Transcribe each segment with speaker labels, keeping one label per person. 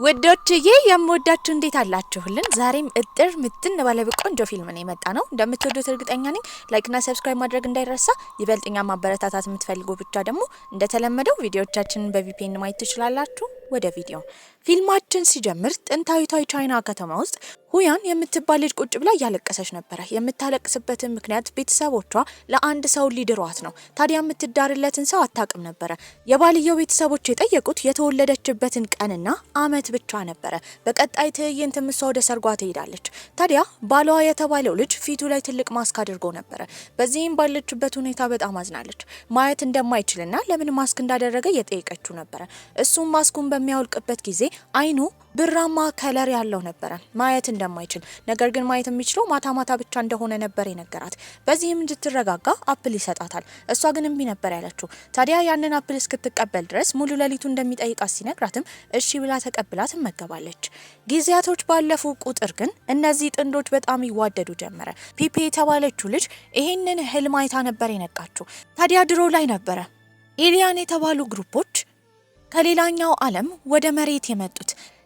Speaker 1: ወዶችዬ የምወዳችሁ እንዴት አላችሁልን? ዛሬም እጥር ምጥን ባለ ቆንጆ ፊልም ነው የመጣ ነው። እንደምትወዱት እርግጠኛ ነኝ። ላይክ እና ሰብስክራይብ ማድረግ እንዳይረሳ። ይበልጥኛ ማበረታታት የምትፈልጉ ብቻ ደግሞ እንደተለመደው ቪዲዮዎቻችንን በቪፒኤን ማየት ትችላላችሁ። ወደ ቪዲዮ ፊልማችን ሲጀምር ጥንታዊቷ ቻይና ከተማ ውስጥ ሁያን የምትባል ልጅ ቁጭ ብላ እያለቀሰች ነበረ። የምታለቅስበትን ምክንያት ቤተሰቦቿ ለአንድ ሰው ሊድሯት ነው። ታዲያ የምትዳርለትን ሰው አታውቅም ነበረ። የባልየው ቤተሰቦች የጠየቁት የተወለደችበትን ቀንና አመት ብቻ ነበረ። በቀጣይ ትዕይንት እሷ ወደ ሰርጓ ትሄዳለች። ታዲያ ባሏ የተባለው ልጅ ፊቱ ላይ ትልቅ ማስክ አድርጎ ነበረ። በዚህም ባለችበት ሁኔታ በጣም አዝናለች። ማየት እንደማይችልና ለምን ማስክ እንዳደረገ እየጠየቀችው ነበረ። እሱም ማስኩን በሚያወልቅበት ጊዜ አይኑ ብራማ ከለር ያለው ነበረ። ማየት እንደማይችል ነገር ግን ማየት የሚችለው ማታ ማታ ብቻ እንደሆነ ነበር የነገራት። በዚህም እንድትረጋጋ አፕል ይሰጣታል። እሷ ግን እምቢ ነበር ያለችው። ታዲያ ያንን አፕል እስክትቀበል ድረስ ሙሉ ሌሊቱ እንደሚጠይቃት ሲነግራትም እሺ ብላ ተቀብላ ትመገባለች። ጊዜያቶች ባለፉ ቁጥር ግን እነዚህ ጥንዶች በጣም ይዋደዱ ጀመረ። ፒፒ የተባለችው ልጅ ይሄንን ህልም አይታ ነበር የነቃችው። ታዲያ ድሮ ላይ ነበረ ኤሊያን የተባሉ ግሩፖች ከሌላኛው ዓለም ወደ መሬት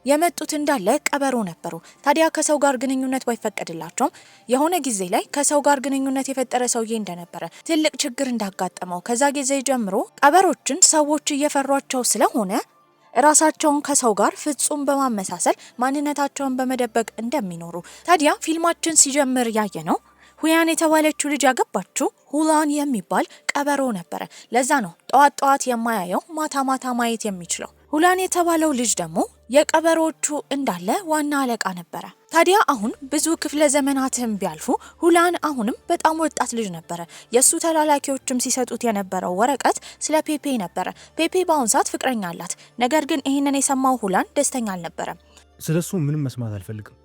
Speaker 1: የመጡት እንዳለ ቀበሮ ነበሩ። ታዲያ ከሰው ጋር ግንኙነት ባይፈቀድላቸውም የሆነ ጊዜ ላይ ከሰው ጋር ግንኙነት የፈጠረ ሰውዬ እንደነበረ ትልቅ ችግር እንዳጋጠመው ከዛ ጊዜ ጀምሮ ቀበሮችን ሰዎች እየፈሯቸው ስለሆነ ራሳቸውን ከሰው ጋር ፍጹም በማመሳሰል ማንነታቸውን በመደበቅ እንደሚኖሩ ታዲያ ፊልማችን ሲጀምር ያየ ነው። ሁያን የተባለችው ልጅ ያገባችው ሁላን የሚባል ቀበሮ ነበረ። ለዛ ነው ጠዋት ጠዋት የማያየው ማታ ማታ ማየት የሚችለው። ሁላን የተባለው ልጅ ደግሞ የቀበሮቹ እንዳለ ዋና አለቃ ነበረ። ታዲያ አሁን ብዙ ክፍለ ዘመናትም ቢያልፉ ሁላን አሁንም በጣም ወጣት ልጅ ነበረ። የሱ ተላላኪዎችም ሲሰጡት የነበረው ወረቀት ስለ ፔፔ ነበረ። ፔፔ በአሁን ሰዓት ፍቅረኛ አላት። ነገር ግን ይህንን የሰማው ሁላን ደስተኛ አልነበረም።
Speaker 2: ስለሱ ምንም መስማት አልፈልግም።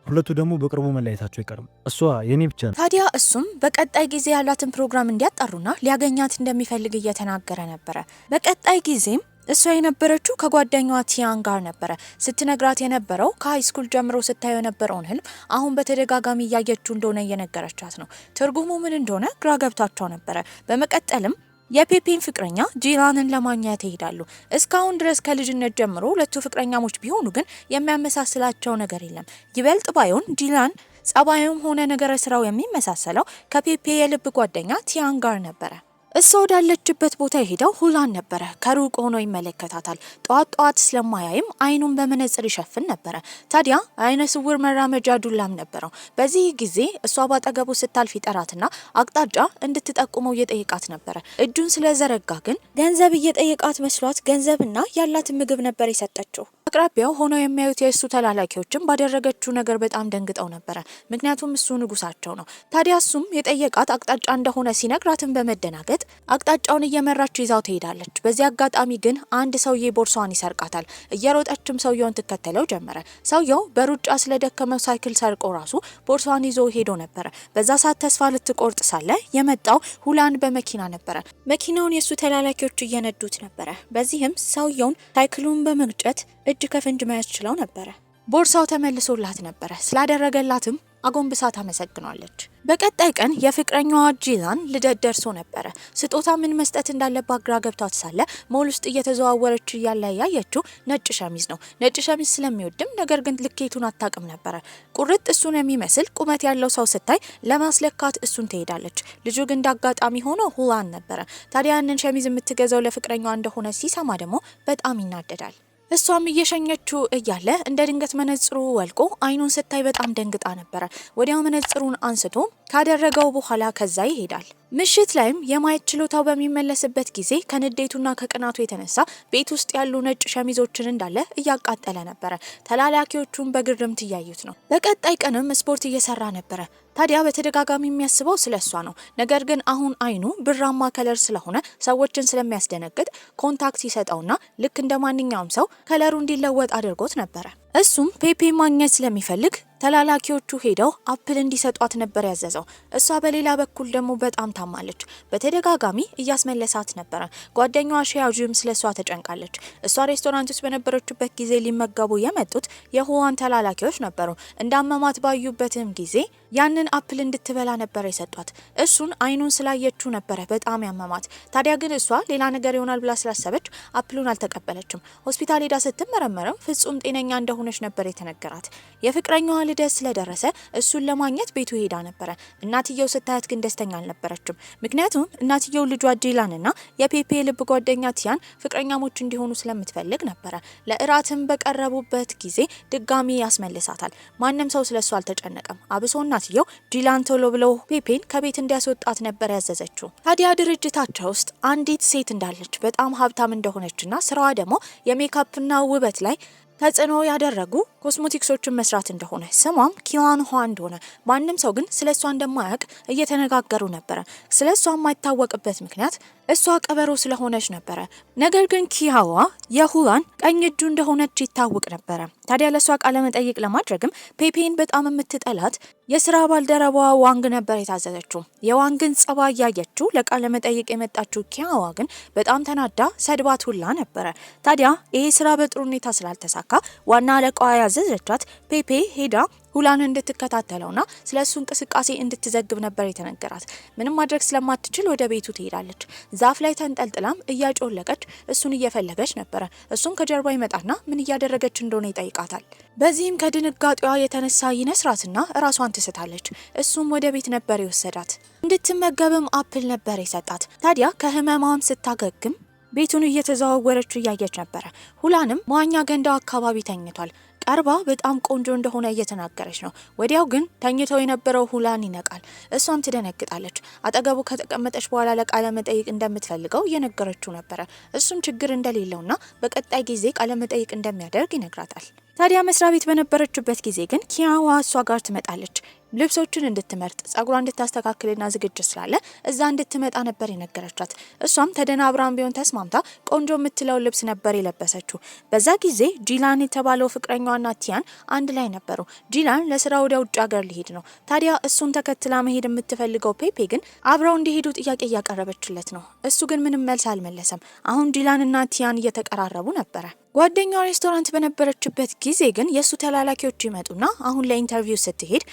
Speaker 2: ሁለቱ ደግሞ በቅርቡ መለያየታቸው አይቀርም። እሷ የኔ ብቻ ነው።
Speaker 1: ታዲያ እሱም በቀጣይ ጊዜ ያላትን ፕሮግራም እንዲያጣሩና ሊያገኛት እንደሚፈልግ እየተናገረ ነበረ። በቀጣይ ጊዜም እሷ የነበረችው ከጓደኛዋ ቲያን ጋር ነበረ። ስትነግራት የነበረው ከሃይስኩል ጀምሮ ስታየው የነበረውን ህልም አሁን በተደጋጋሚ እያየችው እንደሆነ እየነገረቻት ነው። ትርጉሙ ምን እንደሆነ ግራ ገብታቸው ነበረ። በመቀጠልም የፔፔን ፍቅረኛ ጂላንን ለማግኘት ይሄዳሉ። እስካሁን ድረስ ከልጅነት ጀምሮ ሁለቱ ፍቅረኛሞች ቢሆኑ ግን የሚያመሳስላቸው ነገር የለም። ይበልጥ ባይሆን ጂላን ጸባዩም ሆነ ነገረ ስራው የሚመሳሰለው ከፔፔ የልብ ጓደኛ ቲያን ጋር ነበረ። እሷ ወዳለችበት ቦታ ሄደው ሁላን ነበረ። ከሩቅ ሆኖ ይመለከታታል። ጠዋት ጠዋት ስለማያይም አይኑን በመነጽር ይሸፍን ነበረ። ታዲያ አይነ ስውር መራመጃ ዱላም ነበረው። በዚህ ጊዜ እሷ ባጠገቡ ስታልፍ ይጠራትና አቅጣጫ እንድትጠቁመው እየጠየቃት ነበረ። እጁን ስለዘረጋ ግን ገንዘብ እየጠየቃት መስሏት ገንዘብና ያላትን ምግብ ነበር የሰጠችው። አቅራቢያው ሆነው የሚያዩት የእሱ ተላላኪዎችም ባደረገችው ነገር በጣም ደንግጠው ነበረ። ምክንያቱም እሱ ንጉሳቸው ነው። ታዲያ እሱም የጠየቃት አቅጣጫ እንደሆነ ሲነግራትን በመደናገጥ አቅጣጫውን እየመራች ይዛው ትሄዳለች። በዚህ አጋጣሚ ግን አንድ ሰውዬ ቦርሳዋን ይሰርቃታል። እየሮጠችም ሰውየውን ትከተለው ጀመረ። ሰውየው በሩጫ ስለደከመው ሳይክል ሰርቆ ራሱ ቦርሳዋን ይዞ ሄዶ ነበረ። በዛ ሰዓት ተስፋ ልትቆርጥ ሳለ የመጣው ሁላን በመኪና ነበረ። መኪናውን የሱ ተላላኪዎች እየነዱት ነበረ። በዚህም ሰውየውን ሳይክሉን በመግጨት እጅ ከፍንጅ መያዝ ችለው ነበረ። ቦርሳው ተመልሶላት ነበረ። ስላደረገላትም አጎንብሳ ታመሰግናለች። በቀጣይ ቀን የፍቅረኛዋ ጂላን ልደት ደርሶ ነበረ። ስጦታ ምን መስጠት እንዳለባት ግራ ገብቷት ሳለ ሞል ውስጥ እየተዘዋወረች እያለ ያየችው ነጭ ሸሚዝ ነው። ነጭ ሸሚዝ ስለሚወድም ነገር ግን ልኬቱን አታውቅም ነበረ። ቁርጥ እሱን የሚመስል ቁመት ያለው ሰው ስታይ ለማስለካት እሱን ትሄዳለች። ልጁ ግን እንዳጋጣሚ ሆኖ ሁላን ነበረ። ታዲያ ያንን ሸሚዝ የምትገዛው ለፍቅረኛዋ እንደሆነ ሲሰማ ደግሞ በጣም ይናደዳል። እሷም እየሸኘችው እያለ እንደ ድንገት መነጽሩ ወልቆ አይኑን ስታይ በጣም ደንግጣ ነበረ። ወዲያው መነጽሩን አንስቶ ካደረገው በኋላ ከዛ ይሄዳል። ምሽት ላይም የማየት ችሎታው በሚመለስበት ጊዜ ከንዴቱና ከቅናቱ የተነሳ ቤት ውስጥ ያሉ ነጭ ሸሚዞችን እንዳለ እያቃጠለ ነበረ። ተላላኪዎቹን በግርምት እያዩት ነው። በቀጣይ ቀንም ስፖርት እየሰራ ነበረ። ታዲያ በተደጋጋሚ የሚያስበው ስለሷ ነው። ነገር ግን አሁን አይኑ ብራማ ከለር ስለሆነ ሰዎችን ስለሚያስደነግጥ ኮንታክት ይሰጠውና ልክ እንደ ማንኛውም ሰው ከለሩ እንዲለወጥ አድርጎት ነበረ። እሱም ፔፔ ማግኘት ስለሚፈልግ ተላላኪዎቹ ሄደው አፕል እንዲሰጧት ነበር ያዘዘው። እሷ በሌላ በኩል ደግሞ በጣም ታማለች። በተደጋጋሚ እያስመለሳት ነበረ። ጓደኛዋ ሺያጁም ስለሷ ተጨንቃለች። እሷ ሬስቶራንት ውስጥ በነበረችበት ጊዜ ሊመገቡ የመጡት የሁዋን ተላላኪዎች ነበሩ። እንዳመማት ባዩበትም ጊዜ ያንን አፕል እንድትበላ ነበር የሰጧት። እሱን አይኑን ስላየችው ነበረ በጣም ያመማት። ታዲያ ግን እሷ ሌላ ነገር ይሆናል ብላ ስላሰበች አፕሉን አልተቀበለችም። ሆስፒታል ሄዳ ስትመረመረው ፍጹም ጤነኛ እንደሆነች ነበር የተነገራት። የፍቅረኛዋ ልደት ስለደረሰ እሱን ለማግኘት ቤቱ ሄዳ ነበረ። እናትየው ስታያት ግን ደስተኛ አልነበረችም። ምክንያቱም እናትየው ልጇ ዲላንና የፔፔ ልብ ጓደኛ ቲያን ፍቅረኛሞች እንዲሆኑ ስለምትፈልግ ነበረ። ለእራትም በቀረቡበት ጊዜ ድጋሚ ያስመልሳታል። ማንም ሰው ስለሱ አልተጨነቀም። አብሶ እናትየው ዲላን ቶሎ ብለው ፔፔን ከቤት እንዲያስወጣት ነበር ያዘዘችው። ታዲያ ድርጅታቸው ውስጥ አንዲት ሴት እንዳለች በጣም ሀብታም እንደሆነችና ስራዋ ደግሞ የሜካፕና ውበት ላይ ተጽዕኖ ያደረጉ ኮስሞቲክሶችን መስራት እንደሆነ ስሟም ኪዋን ሆ እንደሆነ ማንም ሰው ግን ስለሷ እንደማያውቅ እየተነጋገሩ ነበረ። ስለሷ የማይታወቅበት ምክንያት እሷ ቀበሮ ስለሆነች ነበረ። ነገር ግን ኪያዋ የሁዋን ቀኝ እጁ እንደሆነች ይታወቅ ነበረ። ታዲያ ለሷ ቃለ መጠይቅ ለማድረግም ፔፔን በጣም የምትጠላት የስራ ባልደረባዋ ዋንግ ነበር የታዘዘችው። የዋንግን ጸባይ ያየችው ለቃለ መጠይቅ የመጣችው ኪያዋ ግን በጣም ተናዳ ሰድባት ሁላ ነበረ። ታዲያ ይሄ ስራ በጥሩ ሁኔታ ስላልተሳካ ዋና አለቃዋ ያዘዘቻት ፔፔ ሄዳ ሁላን እንድትከታተለውና ስለሱ እንቅስቃሴ እንድትዘግብ ነበር የተነገራት። ምንም ማድረግ ስለማትችል ወደ ቤቱ ትሄዳለች። ዛፍ ላይ ተንጠልጥላም እያጮለቀች እሱን እየፈለገች ነበረ። እሱም ከጀርባ ይመጣና ምን እያደረገች እንደሆነ ይጠይቃታል። በዚህም ከድንጋጤዋ የተነሳ ይነስራትና ራሷን ትስታለች። እሱም ወደ ቤት ነበር የወሰዳት። እንድትመገብም አፕል ነበር የሰጣት። ታዲያ ከህመማም ስታገግም ቤቱን እየተዘዋወረች እያየች ነበረ። ሁላንም መዋኛ ገንዳው አካባቢ ተኝቷል። ቀርባ በጣም ቆንጆ እንደሆነ እየተናገረች ነው። ወዲያው ግን ተኝቶ የነበረው ሁላን ይነቃል። እሷም ትደነግጣለች። አጠገቡ ከተቀመጠች በኋላ ለቃለ መጠይቅ እንደምትፈልገው እየነገረችው ነበረ። እሱም ችግር እንደሌለውና በቀጣይ ጊዜ ቃለ መጠይቅ እንደሚያደርግ ይነግራታል። ታዲያ መስሪያ ቤት በነበረችበት ጊዜ ግን ኪያዋ እሷ ጋር ትመጣለች። ልብሶችን እንድትመርጥ ጸጉሯ እንድታስተካክልና ዝግጅት ስላለ እዛ እንድትመጣ ነበር የነገረቻት። እሷም ተደናብራም ቢሆን ተስማምታ ቆንጆ የምትለው ልብስ ነበር የለበሰችው። በዛ ጊዜ ጂላን የተባለው ፍቅረኛዋና ቲያን አንድ ላይ ነበሩ። ጂላን ለስራ ወደ ውጭ ሀገር ሊሄድ ነው። ታዲያ እሱን ተከትላ መሄድ የምትፈልገው ፔፔ ግን አብረው እንዲሄዱ ጥያቄ እያቀረበችለት ነው። እሱ ግን ምንም መልስ አልመለሰም። አሁን ጂላንና ቲያን እየተቀራረቡ ነበረ። ጓደኛዋ ሬስቶራንት በነበረችበት ጊዜ ግን የእሱ ተላላኪዎች ይመጡና አሁን ለኢንተርቪው ስትሄድ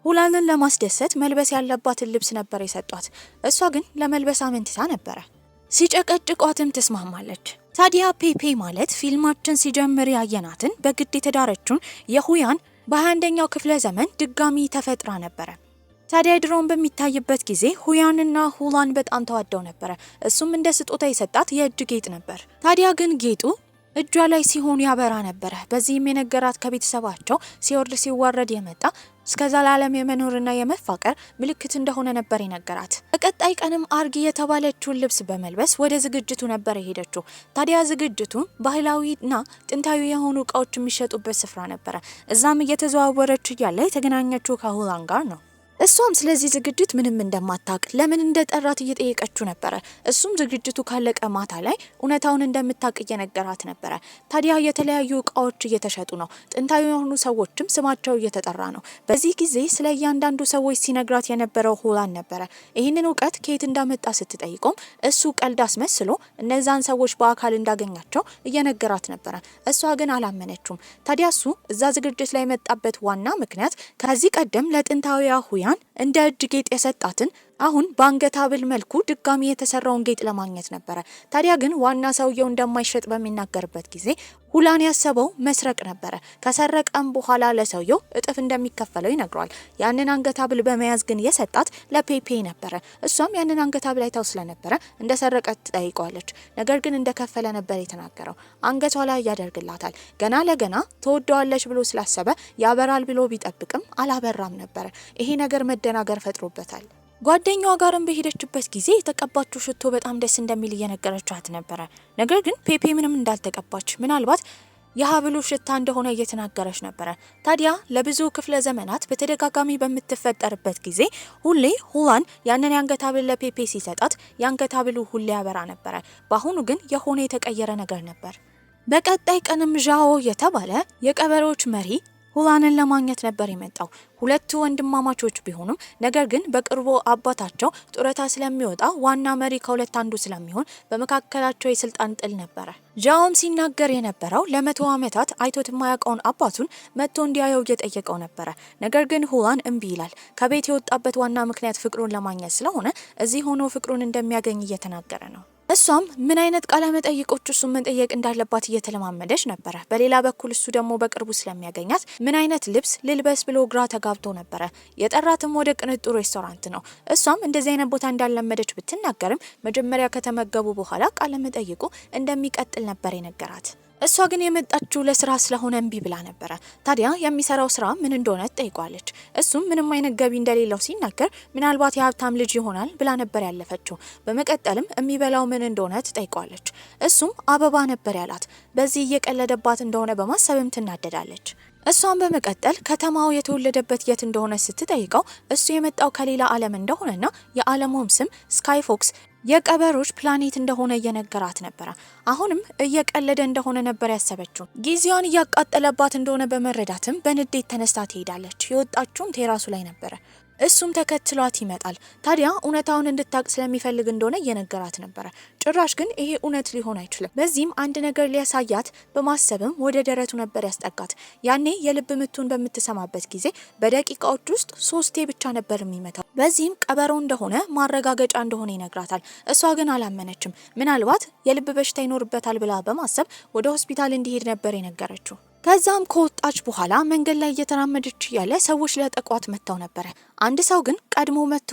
Speaker 1: ሁላንን ለማስደሰት መልበስ ያለባትን ልብስ ነበር የሰጧት። እሷ ግን ለመልበስ አመንትታ ነበረ። ሲጨቀጭቋትም ትስማማለች። ታዲያ ፔፔ ማለት ፊልማችን ሲጀምር ያየናትን በግድ የተዳረችውን የሁያን በ21ኛው ክፍለ ዘመን ድጋሚ ተፈጥራ ነበረ። ታዲያ ድሮን በሚታይበት ጊዜ ሁያንና ሁላን በጣም ተዋደው ነበረ። እሱም እንደ ስጦታ የሰጣት የእጅ ጌጥ ነበር። ታዲያ ግን ጌጡ እጇ ላይ ሲሆን ያበራ ነበረ። በዚህም የነገራት ከቤተሰባቸው ሲወርድ ሲዋረድ የመጣ እስከ ዘላለም የመኖርና የመፋቀር ምልክት እንደሆነ ነበር የነገራት። በቀጣይ ቀንም አርጊ የተባለችውን ልብስ በመልበስ ወደ ዝግጅቱ ነበር የሄደችው። ታዲያ ዝግጅቱ ባህላዊና ጥንታዊ የሆኑ እቃዎች የሚሸጡበት ስፍራ ነበረ። እዛም እየተዘዋወረች እያለ የተገናኘችው ከሁላን ጋር ነው። እሷም ስለዚህ ዝግጅት ምንም እንደማታውቅ ለምን እንደጠራት እየጠየቀችው ነበረ። እሱም ዝግጅቱ ካለቀ ማታ ላይ እውነታውን እንደምታውቅ እየነገራት ነበረ። ታዲያ የተለያዩ እቃዎች እየተሸጡ ነው። ጥንታዊ የሆኑ ሰዎችም ስማቸው እየተጠራ ነው። በዚህ ጊዜ ስለ እያንዳንዱ ሰዎች ሲነግራት የነበረው ሁላን ነበረ። ይህንን እውቀት ከየት እንዳመጣ ስትጠይቆም እሱ ቀልድ አስመስሎ እነዛን ሰዎች በአካል እንዳገኛቸው እየነገራት ነበረ። እሷ ግን አላመነችውም። ታዲያ እሱ እዛ ዝግጅት ላይ የመጣበት ዋና ምክንያት ከዚህ ቀደም ለጥንታዊያ ሁያን እንደ እጅ ጌጥ የሰጣትን አሁን በአንገት ሐብል መልኩ ድጋሚ የተሰራውን ጌጥ ለማግኘት ነበረ። ታዲያ ግን ዋና ሰውየው እንደማይሸጥ በሚናገርበት ጊዜ ሁላን ያሰበው መስረቅ ነበረ። ከሰረቀም በኋላ ለሰውየው እጥፍ እንደሚከፈለው ይነግረዋል። ያንን አንገት ሐብል በመያዝ ግን የሰጣት ለፔፔ ነበረ። እሷም ያንን አንገት ሐብል አይታው ስለነበረ እንደሰረቀት ትጠይቀዋለች። ነገር ግን እንደከፈለ ነበር የተናገረው። አንገቷ ላይ ያደርግላታል። ገና ለገና ተወደዋለች ብሎ ስላሰበ ያበራል ብሎ ቢጠብቅም አላበራም ነበረ። ይሄ ነገር መደናገር ፈጥሮበታል። ጓደኛዋ ጋርም በሄደችበት ጊዜ የተቀባችው ሽቶ በጣም ደስ እንደሚል እየነገረቻት ነበረ። ነገር ግን ፔፔ ምንም እንዳልተቀባች ምናልባት የሀብሉ ሽታ እንደሆነ እየተናገረች ነበረ። ታዲያ ለብዙ ክፍለ ዘመናት በተደጋጋሚ በምትፈጠርበት ጊዜ ሁሌ ሁላን ያንን የአንገት ሐብል ለፔፔ ሲሰጣት የአንገት ሐብሉ ሁሌ ያበራ ነበረ። በአሁኑ ግን የሆነ የተቀየረ ነገር ነበር። በቀጣይ ቀንም ዣኦ የተባለ የቀበሮች መሪ ሁላንን ለማግኘት ነበር የመጣው። ሁለቱ ወንድማማቾች ቢሆኑም ነገር ግን በቅርቡ አባታቸው ጡረታ ስለሚወጣ ዋና መሪ ከሁለት አንዱ ስለሚሆን በመካከላቸው የስልጣን ጥል ነበረ። ጃኦም ሲናገር የነበረው ለ100 ዓመታት አይቶት የማያውቀውን አባቱን መጥቶ እንዲያየው እየጠየቀው ነበረ። ነገር ግን ሁላን እምቢ ይላል። ከቤት የወጣበት ዋና ምክንያት ፍቅሩን ለማግኘት ስለሆነ እዚህ ሆኖ ፍቅሩን እንደሚያገኝ እየተናገረ ነው። እሷም ምን አይነት ቃለ መጠይቆች እሱን መጠየቅ እንዳለባት እየተለማመደች ነበረ። በሌላ በኩል እሱ ደግሞ በቅርቡ ስለሚያገኛት ምን አይነት ልብስ ልልበስ ብሎ ግራ ተጋብቶ ነበረ። የጠራትም ወደ ቅንጡ ሬስቶራንት ነው። እሷም እንደዚህ አይነት ቦታ እንዳለመደች ብትናገርም መጀመሪያ ከተመገቡ በኋላ ቃለ መጠይቁ እንደሚቀጥል ነበር የነገራት። እሷ ግን የመጣችው ለስራ ስለሆነ እምቢ ብላ ነበረ። ታዲያ የሚሰራው ስራ ምን እንደሆነ ትጠይቋለች። እሱም ምንም አይነት ገቢ እንደሌለው ሲናገር ምናልባት የሀብታም ልጅ ይሆናል ብላ ነበር ያለፈችው። በመቀጠልም የሚበላው ምን እንደሆነ ትጠይቋለች። እሱም አበባ ነበር ያላት። በዚህ እየቀለደባት እንደሆነ በማሰብም ትናደዳለች። እሷም በመቀጠል ከተማው የተወለደበት የት እንደሆነ ስትጠይቀው እሱ የመጣው ከሌላ ዓለም እንደሆነና የዓለሙም ስም ስካይ ፎክስ የቀበሮች ፕላኔት እንደሆነ እየነገራት ነበረ። አሁንም እየቀለደ እንደሆነ ነበር ያሰበችው። ጊዜዋን እያቃጠለባት እንደሆነ በመረዳትም በንዴት ተነስታ ትሄዳለች። የወጣችውም ቴራሱ ላይ ነበረ። እሱም ተከትሏት ይመጣል። ታዲያ እውነታውን እንድታቅ ስለሚፈልግ እንደሆነ እየነገራት ነበረ። ጭራሽ ግን ይሄ እውነት ሊሆን አይችልም። በዚህም አንድ ነገር ሊያሳያት በማሰብም ወደ ደረቱ ነበር ያስጠጋት። ያኔ የልብ ምቱን በምትሰማበት ጊዜ በደቂቃዎች ውስጥ 3 ብቻ ነበር የሚመታው። በዚህም ቀበሮ እንደሆነ ማረጋገጫ እንደሆነ ይነግራታል። እሷ ግን አላመነችም። ምናልባት የልብ በሽታ ይኖርበታል ብላ በማሰብ ወደ ሆስፒታል እንዲሄድ ነበር የነገረችው። ከዛም ከወጣች በኋላ መንገድ ላይ እየተራመደች ያለ ሰዎች ሊያጠቋት መጥተው ነበረ። አንድ ሰው ግን ቀድሞ መጥቶ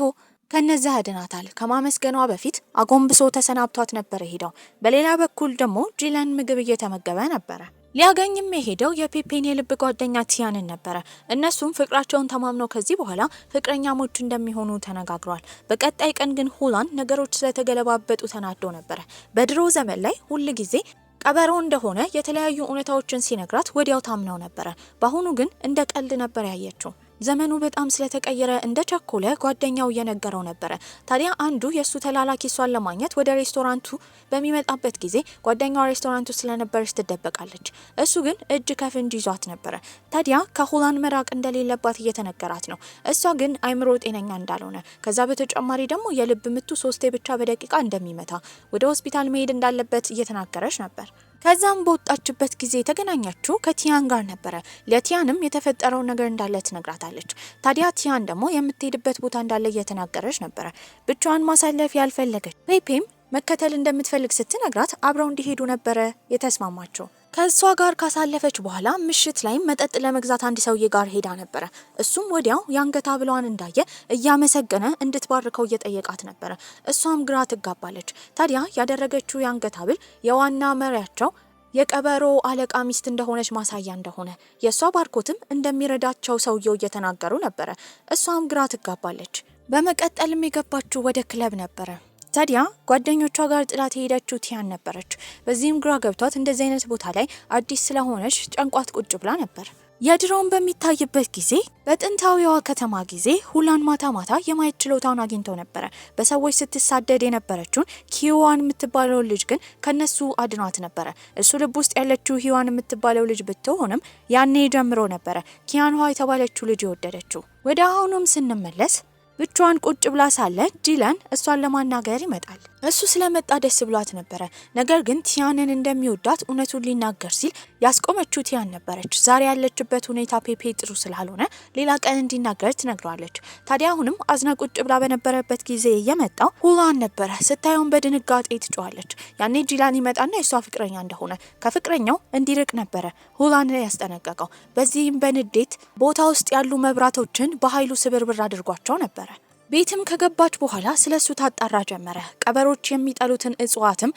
Speaker 1: ከነዛ ያድናታል። ከማመስገኗ በፊት አጎንብሶ ተሰናብቷት ነበር ሄደው። በሌላ በኩል ደግሞ ጂለን ምግብ እየተመገበ ነበረ። ሊያገኝም የሄደው የፔፔን የልብ ጓደኛ ቲያንን ነበረ። እነሱም ፍቅራቸውን ተማምነው ከዚህ በኋላ ፍቅረኛሞች እንደሚሆኑ ተነጋግሯል። በቀጣይ ቀን ግን ሁላን ነገሮች ስለተገለባበጡ ተናዶ ነበረ። በድሮ ዘመን ላይ ሁል ጊዜ ቀበሮ እንደሆነ የተለያዩ እውነታዎችን ሲነግራት ወዲያው ታምነው ነበረ። በአሁኑ ግን እንደ ቀልድ ነበር ያየችው። ዘመኑ በጣም ስለተቀየረ እንደ ቸኮለ ጓደኛው እየነገረው ነበረ። ታዲያ አንዱ የሱ ተላላኪ እሷን ለማግኘት ወደ ሬስቶራንቱ በሚመጣበት ጊዜ ጓደኛው ሬስቶራንቱ ስለነበረች ትደበቃለች። እሱ ግን እጅ ከፍንጅ ይዟት ነበረ። ታዲያ ከሁላን መራቅ እንደሌለባት እየተነገራት ነው። እሷ ግን አይምሮ ጤነኛ እንዳልሆነ፣ ከዛ በተጨማሪ ደግሞ የልብ ምቱ 3 ብቻ በደቂቃ እንደሚመታ፣ ወደ ሆስፒታል መሄድ እንዳለበት እየተናገረች ነበር። ከዛም በወጣችበት ጊዜ የተገናኛችው ከቲያን ጋር ነበረ። ለቲያንም የተፈጠረው ነገር እንዳለ ትነግራታለች። ታዲያ ቲያን ደግሞ የምትሄድበት ቦታ እንዳለ እየተናገረች ነበረ። ብቻዋን ማሳለፍ ያልፈለገች ፔፔም መከተል እንደምትፈልግ ስትነግራት አብረው እንዲሄዱ ነበረ የተስማማቸው። ከሷ ጋር ካሳለፈች በኋላ ምሽት ላይ መጠጥ ለመግዛት አንድ ሰውዬ ጋር ሄዳ ነበረ። እሱም ወዲያው የአንገት ሐብሏን እንዳየ እያመሰገነ እንድትባርከው እየጠየቃት ነበረ። እሷም ግራ ትጋባለች። ታዲያ ያደረገችው የአንገት ሐብል የዋና መሪያቸው የቀበሮ አለቃ ሚስት እንደሆነች ማሳያ እንደሆነ፣ የሷ ባርኮትም እንደሚረዳቸው ሰውየው እየተናገሩ ነበረ። እሷም ግራ ትጋባለች። በመቀጠልም የገባችው ወደ ክለብ ነበረ። ታዲያ ጓደኞቿ ጋር ጥላት የሄደችው ቲያን ነበረች። በዚህም ግራ ገብቷት እንደዚህ አይነት ቦታ ላይ አዲስ ስለሆነች ጨንቋት ቁጭ ብላ ነበር። የድሮውን በሚታይበት ጊዜ በጥንታዊዋ ከተማ ጊዜ ሁላን ማታ ማታ የማየት ችሎታውን አግኝተው ነበረ። በሰዎች ስትሳደድ የነበረችውን ኪዋን የምትባለው ልጅ ግን ከነሱ አድኗት ነበረ። እሱ ልብ ውስጥ ያለችው ሂዋን የምትባለው ልጅ ብትሆንም ያኔ ጀምሮ ነበረ ኪያንዋ የተባለችው ልጅ የወደደችው። ወደ አሁኑም ስንመለስ ብቻዋን ቁጭ ብላ ሳለ ጂለን እሷን ለማናገር ይመጣል። እሱ ስለመጣ ደስ ብሏት ነበረ። ነገር ግን ቲያንን እንደሚወዳት እውነቱን ሊናገር ሲል ያስቆመችው ቲያን ነበረች። ዛሬ ያለችበት ሁኔታ ፔፔ ጥሩ ስላልሆነ ሌላ ቀን እንዲናገር ትነግረዋለች። ታዲያ አሁንም አዝና ቁጭ ብላ በነበረበት ጊዜ የመጣው ሁላን ነበረ። ስታየውን በድንጋጤ ትጮዋለች። ያኔ ጂላን ይመጣና የሷ ፍቅረኛ እንደሆነ ከፍቅረኛው እንዲርቅ ነበረ ሁላን ያስጠነቀቀው። በዚህም በንዴት ቦታ ውስጥ ያሉ መብራቶችን በኃይሉ ስብርብር አድርጓቸው ነበረ። ቤትም ከገባች በኋላ ስለሱ ታጣራ ጀመረ። ቀበሮች የሚጠሉትን እጽዋትም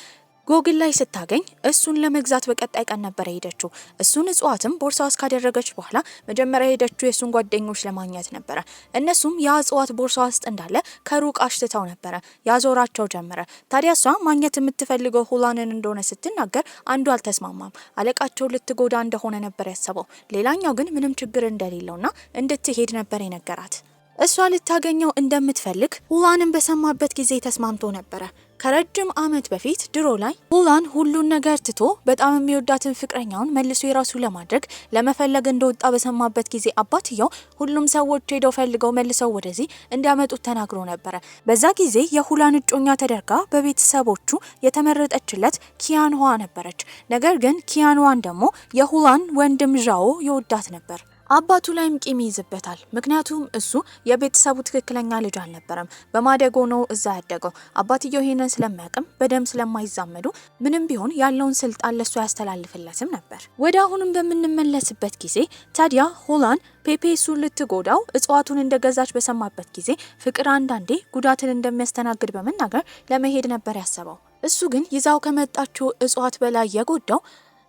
Speaker 1: ጎግል ላይ ስታገኝ እሱን ለመግዛት በቀጣይ ቀን ነበር ሄደችው። እሱን እጽዋትም ቦርሳ ውስጥ ካደረገች በኋላ መጀመሪያ ሄደችው የሱን ጓደኞች ለማግኘት ነበረ። እነሱም ያ እጽዋት ቦርሳ ውስጥ እንዳለ ከሩቅ አሽትተው ነበረ። ያዞራቸው ጀመረ። ታዲያ እሷ ማግኘት የምትፈልገው ሁላንን እንደሆነ ስትናገር አንዱ አልተስማማም። አለቃቸው ልትጎዳ እንደሆነ ነበር ያሰበው። ሌላኛው ግን ምንም ችግር እንደሌለውና እንድትሄድ ነበር የነገራት። እሷ ልታገኘው እንደምትፈልግ ሁላንም በሰማበት ጊዜ ተስማምቶ ነበረ። ከረጅም ዓመት በፊት ድሮ ላይ ሁላን ሁሉን ነገር ትቶ በጣም የሚወዳትን ፍቅረኛውን መልሶ የራሱ ለማድረግ ለመፈለግ እንደወጣ በሰማበት ጊዜ አባትየው ሁሉም ሰዎች ሄደው ፈልገው መልሰው ወደዚህ እንዲያመጡት ተናግሮ ነበረ። በዛ ጊዜ የሁላን እጮኛ ተደርጋ በቤተሰቦቹ የተመረጠችለት ኪያንዋ ነበረች። ነገር ግን ኪያንዋን ደግሞ የሁላን ወንድም ዣኦ ይወዳት ነበር። አባቱ ላይም ቂም ይይዝበታል። ምክንያቱም እሱ የቤተሰቡ ትክክለኛ ልጅ አልነበረም። በማደጎ ነው እዛ ያደገው። አባትየው ይሄንን ስለሚያቅም በደም ስለማይዛመዱ ምንም ቢሆን ያለውን ስልጣን ለሱ ያስተላልፍለትም ነበር። ወደ አሁንም በምንመለስበት ጊዜ ታዲያ ሁላን ፔፔ እሱን ልትጎዳው እጽዋቱን እንደገዛች በሰማበት ጊዜ ፍቅር አንዳንዴ ጉዳትን እንደሚያስተናግድ በመናገር ለመሄድ ነበር ያሰበው። እሱ ግን ይዛው ከመጣችው እጽዋት በላይ የጎዳው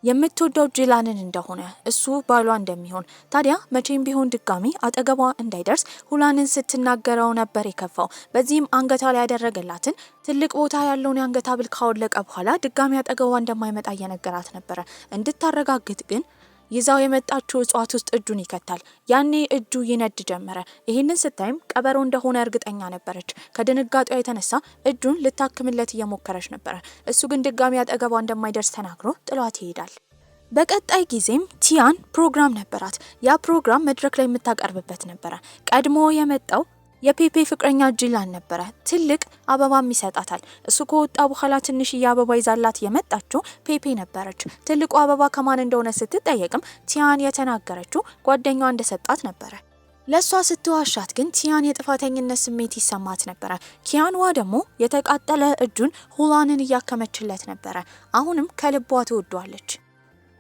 Speaker 1: የምትወደው ጂላንን እንደሆነ እሱ ባሏ እንደሚሆን ታዲያ መቼም ቢሆን ድጋሚ አጠገቧ እንዳይደርስ ሁላንን ስትናገረው ነበር የከፋው። በዚህም አንገቷ ላይ ያደረገላትን ትልቅ ቦታ ያለውን የአንገት ሐብል ካወለቀ በኋላ ድጋሚ አጠገቧ እንደማይመጣ እየነገራት ነበረ። እንድታረጋግጥ ግን ይዛው የመጣችው እጽዋት ውስጥ እጁን ይከታል። ያኔ እጁ ይነድ ጀመረ። ይህንን ስታይም ቀበሮ እንደሆነ እርግጠኛ ነበረች። ከድንጋጤዋ የተነሳ እጁን ልታክምለት እየሞከረች ነበረ። እሱ ግን ድጋሚ አጠገቧ እንደማይደርስ ተናግሮ ጥሏት ይሄዳል። በቀጣይ ጊዜም ቲያን ፕሮግራም ነበራት። ያ ፕሮግራም መድረክ ላይ የምታቀርብበት ነበረ። ቀድሞ የመጣው የፔፔ ፍቅረኛ ጂላን ነበረ። ትልቅ አበባም ይሰጣታል። እሱ ከወጣ በኋላ ትንሽዬ አበባ ይዛላት የመጣችው ፔፔ ነበረች። ትልቁ አበባ ከማን እንደሆነ ስትጠየቅም ቲያን የተናገረችው ጓደኛዋ እንደሰጣት ነበረ። ለሷ ስትዋሻት ግን ቲያን የጥፋተኝነት ስሜት ይሰማት ነበረ። ኪያንዋ ደግሞ የተቃጠለ እጁን ሁላንን እያከመችለት ነበረ። አሁንም ከልቧ ትወዷለች።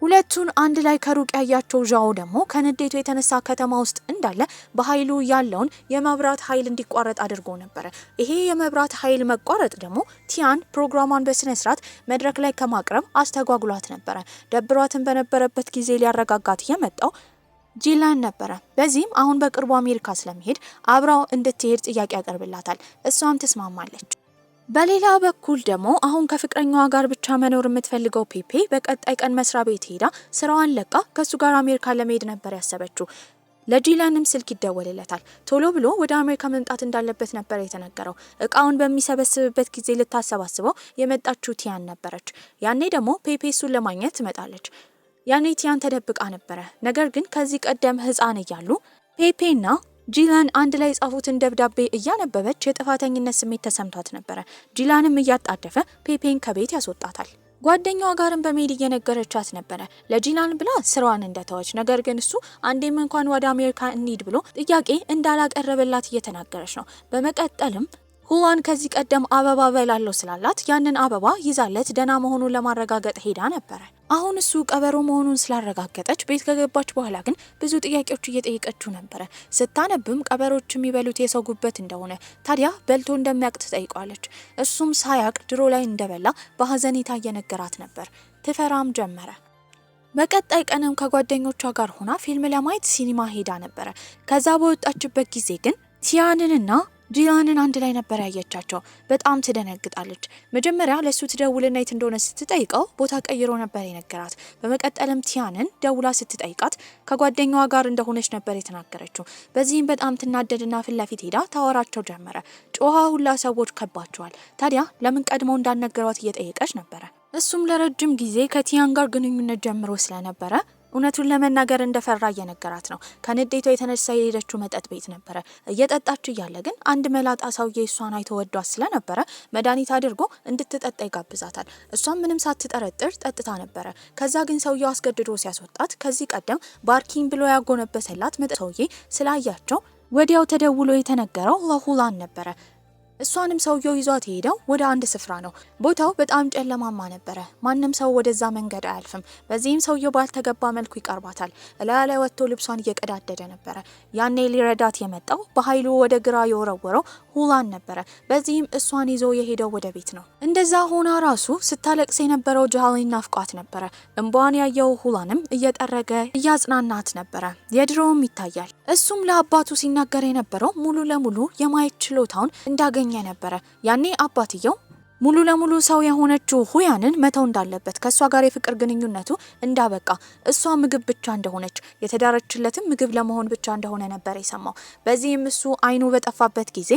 Speaker 1: ሁለቱን አንድ ላይ ከሩቅ ያያቸው ዣኦ ደግሞ ከንዴቱ የተነሳ ከተማ ውስጥ እንዳለ በኃይሉ ያለውን የመብራት ኃይል እንዲቋረጥ አድርጎ ነበረ። ይሄ የመብራት ኃይል መቋረጥ ደግሞ ቲያን ፕሮግራሟን በስነ ስርዓት መድረክ ላይ ከማቅረብ አስተጓጉሏት ነበረ። ደብሯትን በነበረበት ጊዜ ሊያረጋጋት የመጣው ጂላን ነበረ። በዚህም አሁን በቅርቡ አሜሪካ ስለሚሄድ አብራው እንድትሄድ ጥያቄ ያቀርብላታል። እሷም ትስማማለች። በሌላ በኩል ደግሞ አሁን ከፍቅረኛዋ ጋር ብቻ መኖር የምትፈልገው ፔፔ በቀጣይ ቀን መስሪያ ቤት ሄዳ ስራዋን ለቃ ከሱ ጋር አሜሪካ ለመሄድ ነበር ያሰበችው። ለጂላንም ስልክ ይደወልለታል። ቶሎ ብሎ ወደ አሜሪካ መምጣት እንዳለበት ነበር የተነገረው። እቃውን በሚሰበስብበት ጊዜ ልታሰባስበው የመጣችው ቲያን ነበረች። ያኔ ደግሞ ፔፔ እሱን ለማግኘት ትመጣለች። ያኔ ቲያን ተደብቃ ነበረ። ነገር ግን ከዚህ ቀደም ህፃን እያሉ ፔፔና ጂላን አንድ ላይ ጻፉትን ደብዳቤ እያነበበች የጥፋተኝነት ስሜት ተሰምቷት ነበረ። ጂላንም እያጣደፈ ፔፔን ከቤት ያስወጣታል። ጓደኛዋ ጋርም በመሄድ እየነገረቻት ነበረ ለጂላን ብላ ስራዋን እንደተወች። ነገር ግን እሱ አንዴም እንኳን ወደ አሜሪካ እንሂድ ብሎ ጥያቄ እንዳላቀረበላት እየተናገረች ነው። በመቀጠልም ሁላን ከዚህ ቀደም አበባ በላለው ስላላት ያንን አበባ ይዛለት ደና መሆኑን ለማረጋገጥ ሄዳ ነበረ። አሁን እሱ ቀበሮ መሆኑን ስላረጋገጠች ቤት ከገባች በኋላ ግን ብዙ ጥያቄዎች እየጠየቀችው ነበረ። ስታነብም ቀበሮች የሚበሉት የሰው ጉበት እንደሆነ ታዲያ በልቶ እንደሚያውቅ ትጠይቋለች። እሱም ሳያቅ ድሮ ላይ እንደበላ በሀዘኔታ እየነገራት ነበር። ትፈራም ጀመረ። በቀጣይ ቀንም ከጓደኞቿ ጋር ሆና ፊልም ለማየት ሲኒማ ሄዳ ነበረ። ከዛ በወጣችበት ጊዜ ግን ቲያንንና ጂላንን አንድ ላይ ነበር ያየቻቸው። በጣም ትደነግጣለች። መጀመሪያ ለሱ ትደውልና የት እንደሆነ ስትጠይቀው ቦታ ቀይሮ ነበር የነገራት። በመቀጠልም ቲያንን ደውላ ስትጠይቃት ከጓደኛዋ ጋር እንደሆነች ነበር የተናገረችው። በዚህም በጣም ትናደድና ፊት ለፊት ሄዳ ታወራቸው ጀመረ። ጮሃ ሁላ ሰዎች ከባቸዋል። ታዲያ ለምን ቀድመው እንዳልነገሯት እየጠየቀች ነበረ። እሱም ለረጅም ጊዜ ከቲያን ጋር ግንኙነት ጀምሮ ስለነበረ እውነቱን ለመናገር እንደፈራ እየነገራት ነው። ከንዴቷ የተነሳ የሄደችው መጠጥ ቤት ነበረ። እየጠጣች እያለ ግን አንድ መላጣ ሰውዬ እሷን አይቶ ወዷት ስለነበረ መድኃኒት አድርጎ እንድትጠጣ ይጋብዛታል። እሷም ምንም ሳትጠረጥር ጠጥታ ነበረ። ከዛ ግን ሰውየው አስገድዶ ሲያስወጣት ከዚህ ቀደም ባርኪን ብሎ ያጎነበሰላት መጠጥ ሰውዬ ስላያቸው ወዲያው ተደውሎ የተነገረው ለሁላን ነበረ። እሷንም ሰውየው ይዟት ሄደው ወደ አንድ ስፍራ ነው። ቦታው በጣም ጨለማማ ነበረ። ማንም ሰው ወደዛ መንገድ አያልፍም። በዚህም ሰውየው ባልተገባ መልኩ ይቀርባታል። እላያ ላይ ወጥቶ ልብሷን እየቀዳደደ ነበረ። ያኔ ሊረዳት የመጣው በኃይሉ ወደ ግራ የወረወረው ሁላን ነበረ። በዚህም እሷን ይዞ የሄደው ወደ ቤት ነው። እንደዛ ሆና ራሱ ስታለቅስ የነበረው ጂላን ናፍቋት ነበረ። እንባዋን ያየው ሁላንም እየጠረገ እያጽናናት ነበረ። የድሮውም ይታያል። እሱም ለአባቱ ሲናገር የነበረው ሙሉ ለሙሉ የማየት ችሎታውን እንዳገኘ ነበረ። ያኔ አባትየው ሙሉ ለሙሉ ሰው የሆነችው ሁያንን መተው እንዳለበት ከሷ ጋር የፍቅር ግንኙነቱ እንዳበቃ እሷ ምግብ ብቻ እንደሆነች የተዳረችለትም ምግብ ለመሆን ብቻ እንደሆነ ነበር የሰማው። በዚህም እሱ አይኑ በጠፋበት ጊዜ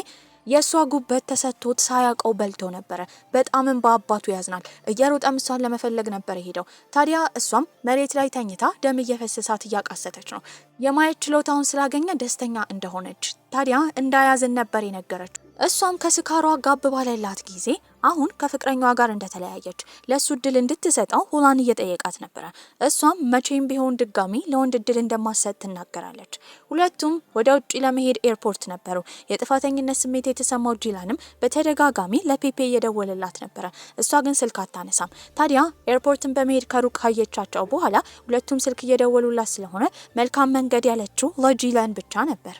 Speaker 1: የሷ ጉበት ተሰጥቶት ሳያውቀው በልቶ ነበረ። በጣምም በአባቱ ያዝናል። እየሮጠም እሷን ለመፈለግ ነበር ሄደው። ታዲያ እሷም መሬት ላይ ተኝታ ደም እየፈሰሳት እያቃሰተች ነው። የማየት ችሎታውን ስላገኘ ደስተኛ እንደሆነች ታዲያ እንዳያዝን ነበር የነገረችው። እሷም ከስካሯ ጋብ ባለላት ጊዜ አሁን ከፍቅረኛዋ ጋር እንደተለያየች ለሱ እድል እንድትሰጠው ሁላን እየጠየቃት ነበረ። እሷም መቼም ቢሆን ድጋሚ ለወንድ እድል እንደማሰጥ ትናገራለች። ሁለቱም ወደ ውጪ ለመሄድ ኤርፖርት ነበሩ። የጥፋተኝነት ስሜት የተሰማው ጂላንም በተደጋጋሚ ለፔፔ እየደወለላት ነበረ። እሷ ግን ስልክ አታነሳም። ታዲያ ኤርፖርትን በመሄድ ከሩቅ ካየቻቸው በኋላ ሁለቱም ስልክ እየደወሉላት ስለሆነ መልካም መንገድ ያለችው ለጂላን ብቻ ነበር።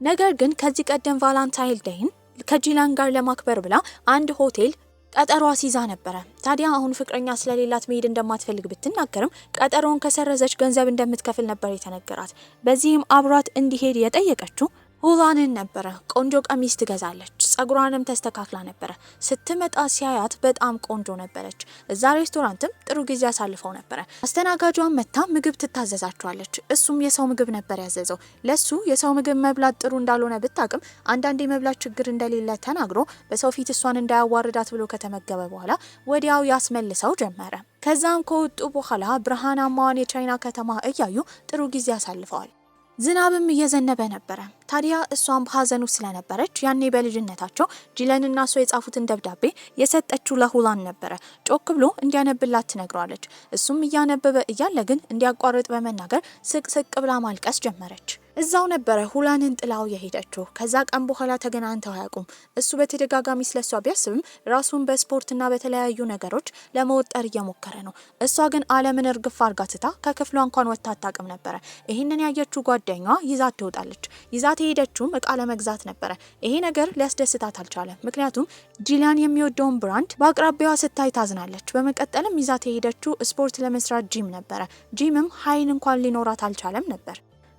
Speaker 1: ነገር ግን ከዚህ ቀደም ቫላንታይን ዴይን ከጂላን ጋር ለማክበር ብላ አንድ ሆቴል ቀጠሮ አስይዛ ነበረ። ታዲያ አሁን ፍቅረኛ ስለሌላት መሄድ እንደማትፈልግ ብትናገርም ቀጠሮውን ከሰረዘች ገንዘብ እንደምትከፍል ነበር የተነገራት። በዚህም አብሯት እንዲሄድ የጠየቀችው ሁላንን ነበረ። ቆንጆ ቀሚስ ትገዛለች፣ ጸጉሯንም ተስተካክላ ነበረ። ስትመጣ ሲያያት በጣም ቆንጆ ነበረች። እዛ ሬስቶራንትም ጥሩ ጊዜ አሳልፈው ነበረ። አስተናጋጇን መታ ምግብ ትታዘዛቸዋለች። እሱም የሰው ምግብ ነበር ያዘዘው። ለሱ የሰው ምግብ መብላት ጥሩ እንዳልሆነ ብታቅም አንዳንዴ መብላት ችግር እንደሌለ ተናግሮ በሰው ፊት እሷን እንዳያዋርዳት ብሎ ከተመገበ በኋላ ወዲያው ያስመልሰው ጀመረ። ከዛም ከወጡ በኋላ ብርሃናማዋን የቻይና ከተማ እያዩ ጥሩ ጊዜ አሳልፈዋል። ዝናብም እየዘነበ ነበረ። ታዲያ እሷም ሀዘኑ ስለነበረች ያኔ በልጅነታቸው ጂለንና እሷ የጻፉትን ደብዳቤ የሰጠችው ለሁላን ነበረ። ጮክ ብሎ እንዲያነብላት ትነግረዋለች። እሱም እያነበበ እያለ ግን እንዲያቋርጥ በመናገር ስቅ ብላ ማልቀስ ጀመረች። እዛው ነበረ ሁላንን ጥላው የሄደችው። ከዛ ቀን በኋላ ተገናኝተው አያውቁም። እሱ በተደጋጋሚ ስለሷ ቢያስብም ራሱን በስፖርትና በተለያዩ ነገሮች ለመወጠር እየሞከረ ነው። እሷ ግን ዓለምን እርግፍ አርጋ ትታ ከክፍሏ እንኳን ወጥታ አታውቅም ነበረ። ይህንን ያየችው ጓደኛዋ ይዛት ትወጣለች። ይዛት የሄደችውም እቃ ለመግዛት ነበረ። ይሄ ነገር ሊያስደስታት አልቻለም። ምክንያቱም ጂላን የሚወደውን ብራንድ በአቅራቢያዋ ስታይ ታዝናለች። በመቀጠልም ይዛት የሄደችው ስፖርት ለመስራት ጂም ነበረ። ጂምም ኃይል እንኳን ሊኖራት አልቻለም ነበር።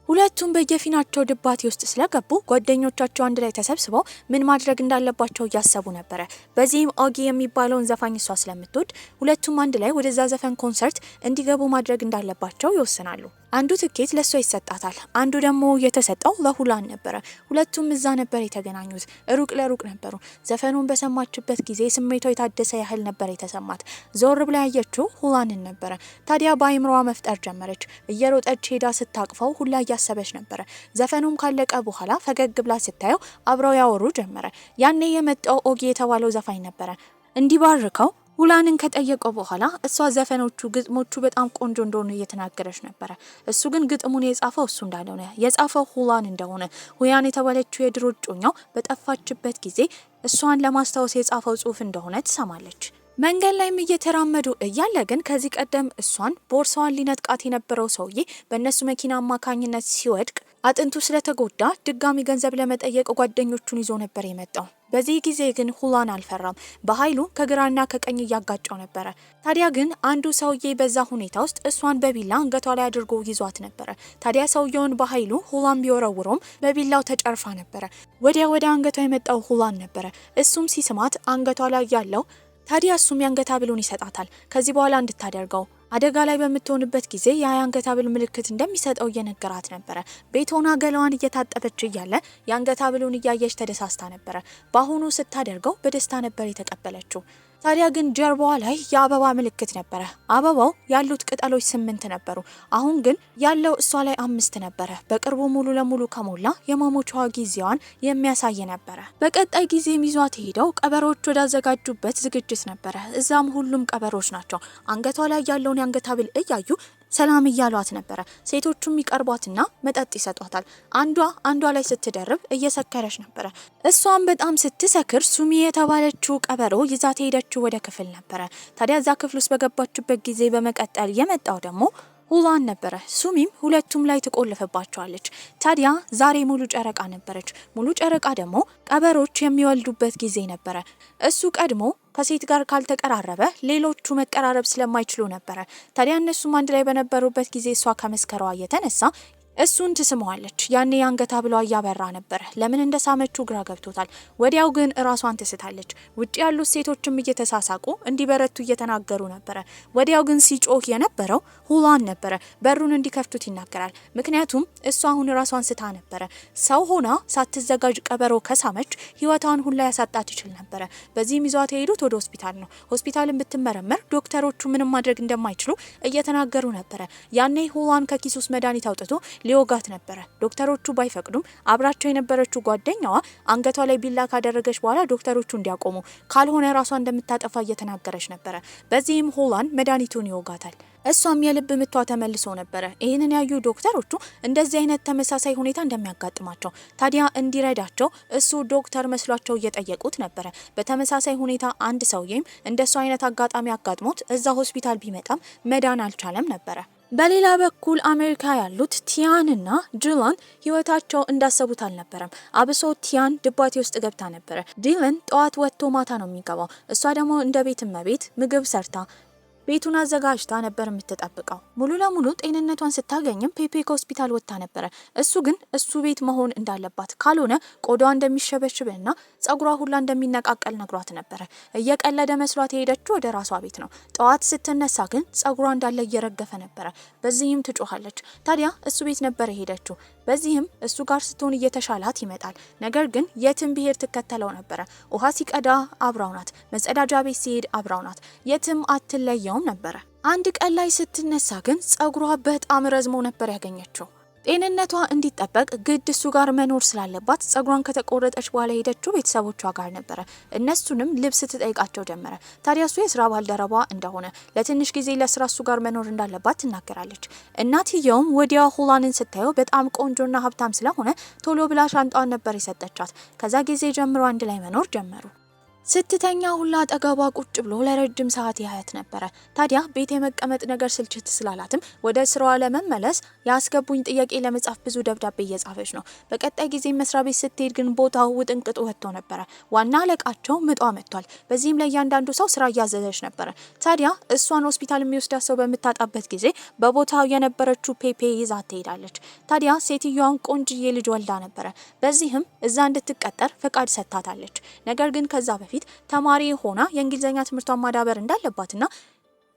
Speaker 1: ሁለቱም በየፊናቸው ድባቴ ውስጥ ስለገቡ ጓደኞቻቸው አንድ ላይ ተሰብስበው ምን ማድረግ እንዳለባቸው እያሰቡ ነበረ። በዚህም ኦጊ የሚባለውን ዘፋኝ እሷ ስለምትወድ ሁለቱም አንድ ላይ ወደዛ ዘፈን ኮንሰርት እንዲገቡ ማድረግ እንዳለባቸው ይወስናሉ። አንዱ ትኬት ለሷ ይሰጣታል፣ አንዱ ደግሞ የተሰጠው ለሁላን ነበረ። ሁለቱም እዛ ነበር የተገናኙት። ሩቅ ለሩቅ ነበሩ። ዘፈኑን በሰማችበት ጊዜ ስሜቷ የታደሰ ያህል ነበር የተሰማት። ዞር ብላ ያየችው ሁላንን ነበረ። ታዲያ በአይምሮዋ መፍጠር ጀመረች። እየሮጠች ሄዳ ስታቅፈው ሁላ እያሰበች ነበረ። ዘፈኑም ካለቀ በኋላ ፈገግ ብላ ስታየው አብረው ያወሩ ጀመረ። ያኔ የመጣው ኦጊ የተባለው ዘፋኝ ነበረ። እንዲባርከው ሁላንን ከጠየቀው በኋላ እሷ ዘፈኖቹ ግጥሞቹ በጣም ቆንጆ እንደሆኑ እየተናገረች ነበረ። እሱ ግን ግጥሙን የጻፈው እሱ እንዳልሆነ የጻፈው ሁላን እንደሆነ ሁያን የተባለችው የድሮ እጮኛው በጠፋችበት ጊዜ እሷን ለማስታወስ የጻፈው ጽሑፍ እንደሆነ ትሰማለች። መንገድ ላይም እየተራመዱ እያለ ግን ከዚህ ቀደም እሷን ቦርሳዋን ሊነጥቃት የነበረው ሰውዬ በእነሱ መኪና አማካኝነት ሲወድቅ አጥንቱ ስለተጎዳ ድጋሚ ገንዘብ ለመጠየቅ ጓደኞቹን ይዞ ነበር የመጣው። በዚህ ጊዜ ግን ሁላን አልፈራም። በኃይሉ ከግራና ከቀኝ እያጋጨው ነበረ። ታዲያ ግን አንዱ ሰውዬ በዛ ሁኔታ ውስጥ እሷን በቢላ አንገቷ ላይ አድርጎ ይዟት ነበረ። ታዲያ ሰውየውን በኃይሉ ሁላን ቢወረውረውም በቢላው ተጨርፋ ነበረ። ወደ አንገቷ የመጣው ሁላን ነበረ። እሱም ሲስማት አንገቷ ላይ ያለው ታዲያ እሱም የአንገት ሐብሉን ይሰጣታል። ከዚህ በኋላ እንድታደርገው አደጋ ላይ በምትሆንበት ጊዜ የአንገት ሐብል ምልክት እንደሚሰጠው እየነገራት ነበረ። ቤት ሆና ገላዋን እየታጠበች እያለ የአንገት ሐብሉን እያየች ተደሳስታ ነበረ። በአሁኑ ስታደርገው በደስታ ነበር የተቀበለችው። ታዲያ ግን ጀርባዋ ላይ የአበባ ምልክት ነበረ። አበባው ያሉት ቅጠሎች 8 ነበሩ። አሁን ግን ያለው እሷ ላይ 5 ነበረ። በቅርቡ ሙሉ ለሙሉ ከሞላ የመሞቻዋ ጊዜዋን የሚያሳይ ነበረ። በቀጣይ ጊዜ ይዟት ሄደው ቀበሮች ወዳዘጋጁበት ዝግጅት ነበረ። እዛም ሁሉም ቀበሮች ናቸው። አንገቷ ላይ ያለውን የአንገት ሐብል እያዩ ሰላም እያሏት ነበረ። ሴቶቹም ይቀርቧትና መጠጥ ይሰጧታል። አንዷ ላይ ስትደርብ እየሰከረች ነበረ። እሷም በጣም ስትሰክር ሱሚ የተባለችው ቀበሮ ይዛት ሄደችው ወደ ክፍል ነበረ። ታዲያ እዛ ክፍል ውስጥ በገባችበት ጊዜ በመቀጠል የመጣው ደግሞ ሁላን ነበረ። ሱሚም ሁለቱም ላይ ትቆልፍባቸዋለች። ታዲያ ዛሬ ሙሉ ጨረቃ ነበረች። ሙሉ ጨረቃ ደግሞ ቀበሮች የሚወልዱበት ጊዜ ነበረ። እሱ ቀድሞ ከሴት ጋር ካልተቀራረበ ሌሎቹ መቀራረብ ስለማይችሉ ነበረ። ታዲያ እነሱም አንድ ላይ በነበሩበት ጊዜ እሷ ከመስከረዋ የተነሳ እሱን ትስመዋለች። ያኔ አንገታ ብሏ እያበራ ነበር። ለምን እንደሳመችው ግራ ገብቶታል። ወዲያው ግን ራሷን ትስታለች። ውጪ ያሉት ሴቶችም እየተሳሳቁ እንዲበረቱ እየተናገሩ ነበረ። ወዲያው ግን ሲጮህ የነበረው ሁላን ነበረ። በሩን እንዲከፍቱት ይናገራል። ምክንያቱም እሷ አሁን ራሷን ስታ ነበረ። ሰው ሆና ሳትዘጋጅ ቀበሮ ከሳመች ህይወቷን ሁላ ያሳጣት ይችል ነበረ። በዚህም ይዟት የሄዱት ወደ ሆስፒታል ነው። ሆስፒታልን ብትመረመር ዶክተሮቹ ምንም ማድረግ እንደማይችሉ እየተናገሩ ነበረ። ያኔ ሁላን ከኪስ ውስጥ መድኃኒት አውጥቶ ሊወጋት ነበረ። ዶክተሮቹ ባይፈቅዱም አብራቸው የነበረችው ጓደኛዋ አንገቷ ላይ ቢላ ካደረገች በኋላ ዶክተሮቹ እንዲያቆሙ ካልሆነ ራሷ እንደምታጠፋ እየተናገረች ነበረ። በዚህም ሆላን መድኃኒቱን ይወጋታል። እሷም የልብ ምቷ ተመልሶ ነበረ። ይህንን ያዩ ዶክተሮቹ እንደዚህ አይነት ተመሳሳይ ሁኔታ እንደሚያጋጥማቸው ታዲያ እንዲረዳቸው እሱ ዶክተር መስሏቸው እየጠየቁት ነበረ። በተመሳሳይ ሁኔታ አንድ ሰውዬም እንደሱ አይነት አጋጣሚ አጋጥሞት እዛ ሆስፒታል ቢመጣም መዳን አልቻለም ነበረ። በሌላ በኩል አሜሪካ ያሉት ቲያን እና ዲላን ህይወታቸው እንዳሰቡት አልነበረም። አብሶ ቲያን ድባቴ ውስጥ ገብታ ነበረ። ዲላን ጠዋት ወጥቶ ማታ ነው የሚገባው። እሷ ደግሞ እንደ ቤት እመቤት ምግብ ሰርታ ቤቱን አዘጋጅታ ነበር የምትጠብቀው። ሙሉ ለሙሉ ጤንነቷን ስታገኝም ፔፔ ከሆስፒታል ወጥታ ነበረ። እሱ ግን እሱ ቤት መሆን እንዳለባት ካልሆነ ቆዳዋ እንደሚሸበሽብና ጸጉሯ ሁላ እንደሚነቃቀል ነግሯት ነበረ። እየቀለደ መስሏት የሄደችው ወደ ራሷ ቤት ነው። ጠዋት ስትነሳ ግን ጸጉሯ እንዳለ እየረገፈ ነበረ። በዚህም ትጮኻለች። ታዲያ እሱ ቤት ነበር የሄደችው። በዚህም እሱ ጋር ስትሆን እየተሻላት ይመጣል። ነገር ግን የትም ብሄር ትከተለው ነበረ። ውሃ ሲቀዳ አብራው ናት። መጸዳጃ ቤት ሲሄድ አብራው ናት። የትም አትለየውም ነበረ። አንድ ቀን ላይ ስትነሳ ግን ጸጉሯ በጣም ረዝሞ ነበር ያገኘችው። ጤንነቷ እንዲጠበቅ ግድ እሱ ጋር መኖር ስላለባት ጸጉሯን ከተቆረጠች በኋላ ሄደችው ቤተሰቦቿ ጋር ነበረ። እነሱንም ልብስ ትጠይቃቸው ጀመረ። ታዲያ እሱ የስራ ባልደረባ እንደሆነ ለትንሽ ጊዜ ለስራ እሱ ጋር መኖር እንዳለባት ትናገራለች። እናትየውም ወዲያው ሁላንን ስታየው በጣም ቆንጆና ሀብታም ስለሆነ ቶሎ ብላ ሻንጣዋን ነበር የሰጠቻት። ከዛ ጊዜ ጀምሮ አንድ ላይ መኖር ጀመሩ። ስትተኛ ሁላ አጠገቧ ቁጭ ብሎ ለረጅም ሰዓት ያያት ነበረ። ታዲያ ቤት የመቀመጥ ነገር ስልችት ስላላትም ወደ ስራዋ ለመመለስ ያስገቡኝ ጥያቄ ለመጻፍ ብዙ ደብዳቤ እየጻፈች ነው። በቀጣይ ጊዜ መስሪያ ቤት ስትሄድ ግን ቦታው ውጥንቅጡ ወጥቶ ነበረ። ዋና አለቃቸው ምጧ መጥቷል። በዚህም ለእያንዳንዱ ሰው ስራ እያዘዘች ነበረ። ታዲያ እሷን ሆስፒታል የሚወስዳት ሰው በምታጣበት ጊዜ በቦታው የነበረችው ፔፔ ይዛት ትሄዳለች። ታዲያ ሴትዮዋን ቆንጅዬ ልጅ ወልዳ ነበረ። በዚህም እዛ እንድትቀጠር ፈቃድ ሰጥታታለች። ነገር ግን ከዛ በፊት ተማሪ ሆና የእንግሊዘኛ ትምህርቷን ማዳበር እንዳለባትና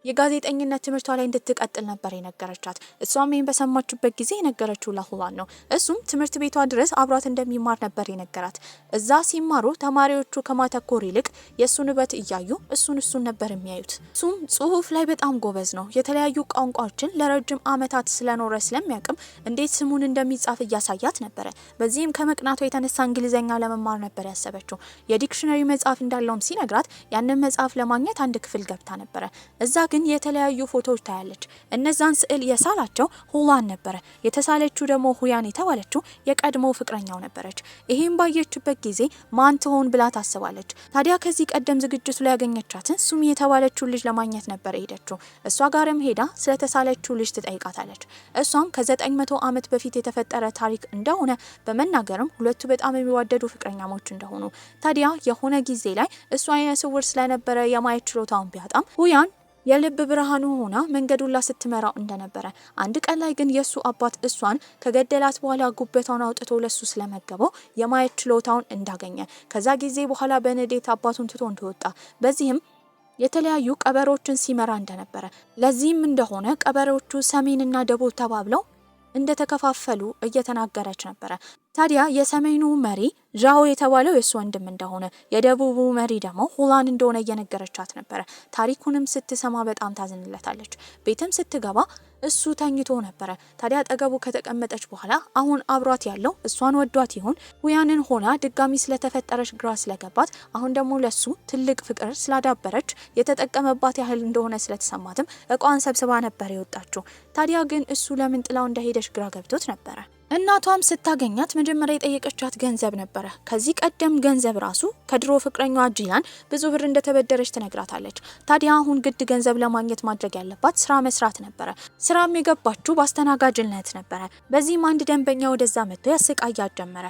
Speaker 1: የጋዜጠኝነት ትምህርቷ ላይ እንድትቀጥል ነበር የነገረቻት። እሷም ይሄን በሰማችበት ጊዜ የነገረችው ለሁላን ነው። እሱም ትምህርት ቤቷ ድረስ አብሯት እንደሚማር ነበር የነገራት። እዛ ሲማሩ ተማሪዎቹ ከማተኮር ይልቅ የእሱን ውበት እያዩ እሱን ነበር የሚያዩት። እሱም ጽሁፍ ላይ በጣም ጎበዝ ነው። የተለያዩ ቋንቋዎችን ለረጅም ዓመታት ስለኖረ ስለሚያቅም እንዴት ስሙን እንደሚጻፍ እያሳያት ነበረ። በዚህም ከመቅናቷ የተነሳ እንግሊዘኛ ለመማር ነበር ያሰበችው። የዲክሽነሪ መጽሐፍ እንዳለውም ሲነግራት ያንን መጽሐፍ ለማግኘት አንድ ክፍል ገብታ ነበረ። እዛ ግን የተለያዩ ፎቶዎች ታያለች። እነዛን ስዕል የሳላቸው ሁላን ነበረ። የተሳለችው ደግሞ ሁያን የተባለችው የቀድሞ ፍቅረኛው ነበረች። ይሄን ባየችበት ጊዜ ማን ትሆን ብላ ታስባለች። ታዲያ ከዚህ ቀደም ዝግጅቱ ላይ ያገኘቻትን ሱሚ የተባለችው ልጅ ለማግኘት ነበር የሄደችው። እሷ ጋርም ሄዳ ስለተሳለችው ልጅ ትጠይቃታለች። እሷም ከ900 ዓመት በፊት የተፈጠረ ታሪክ እንደሆነ በመናገርም ሁለቱ በጣም የሚዋደዱ ፍቅረኛሞች እንደሆኑ ታዲያ የሆነ ጊዜ ላይ እሷ አይነ ስውር ስለነበረ የማየት ችሎታውን ቢያጣም ሁያን የልብ ብርሃኑ ሆና መንገዱላ ስትመራው እንደነበረ፣ አንድ ቀን ላይ ግን የሱ አባት እሷን ከገደላት በኋላ ጉበቷን አውጥቶ ለሱ ስለመገበው የማየት ችሎታውን እንዳገኘ፣ ከዛ ጊዜ በኋላ በንዴት አባቱን ትቶ እንደወጣ፣ በዚህም የተለያዩ ቀበሮችን ሲመራ እንደነበረ፣ ለዚህም እንደሆነ ቀበሮቹ ሰሜንና ደቡብ ተባብለው እንደተከፋፈሉ እየተናገረች ነበረ። ታዲያ የሰሜኑ መሪ ዣኦ የተባለው የሱ ወንድም እንደሆነ፣ የደቡቡ መሪ ደግሞ ሁላን እንደሆነ እየነገረቻት ነበረ። ታሪኩንም ስትሰማ በጣም ታዝንለታለች። ቤትም ስትገባ እሱ ተኝቶ ነበረ። ታዲያ አጠገቡ ከተቀመጠች በኋላ አሁን አብሯት ያለው እሷን ወዷት ይሆን ሁያንን ሆና ድጋሚ ስለተፈጠረች ግራ ስለገባት፣ አሁን ደግሞ ለሱ ትልቅ ፍቅር ስላዳበረች የተጠቀመባት ያህል እንደሆነ ስለተሰማትም እቋን ሰብስባ ነበር የወጣችው። ታዲያ ግን እሱ ለምን ጥላው እንደሄደች ግራ ገብቶት ነበረ። እናቷም ስታገኛት መጀመሪያ የጠየቀቻት ገንዘብ ነበረ። ከዚህ ቀደም ገንዘብ ራሱ ከድሮ ፍቅረኛዋ ጂላን ብዙ ብር እንደተበደረች ትነግራታለች። ታዲያ አሁን ግድ ገንዘብ ለማግኘት ማድረግ ያለባት ስራ መስራት ነበረ። ስራም የገባችው በአስተናጋጅነት ነበረ። በዚህም አንድ ደንበኛ ወደዛ መጥቶ ያሰቃያት ጀመረ።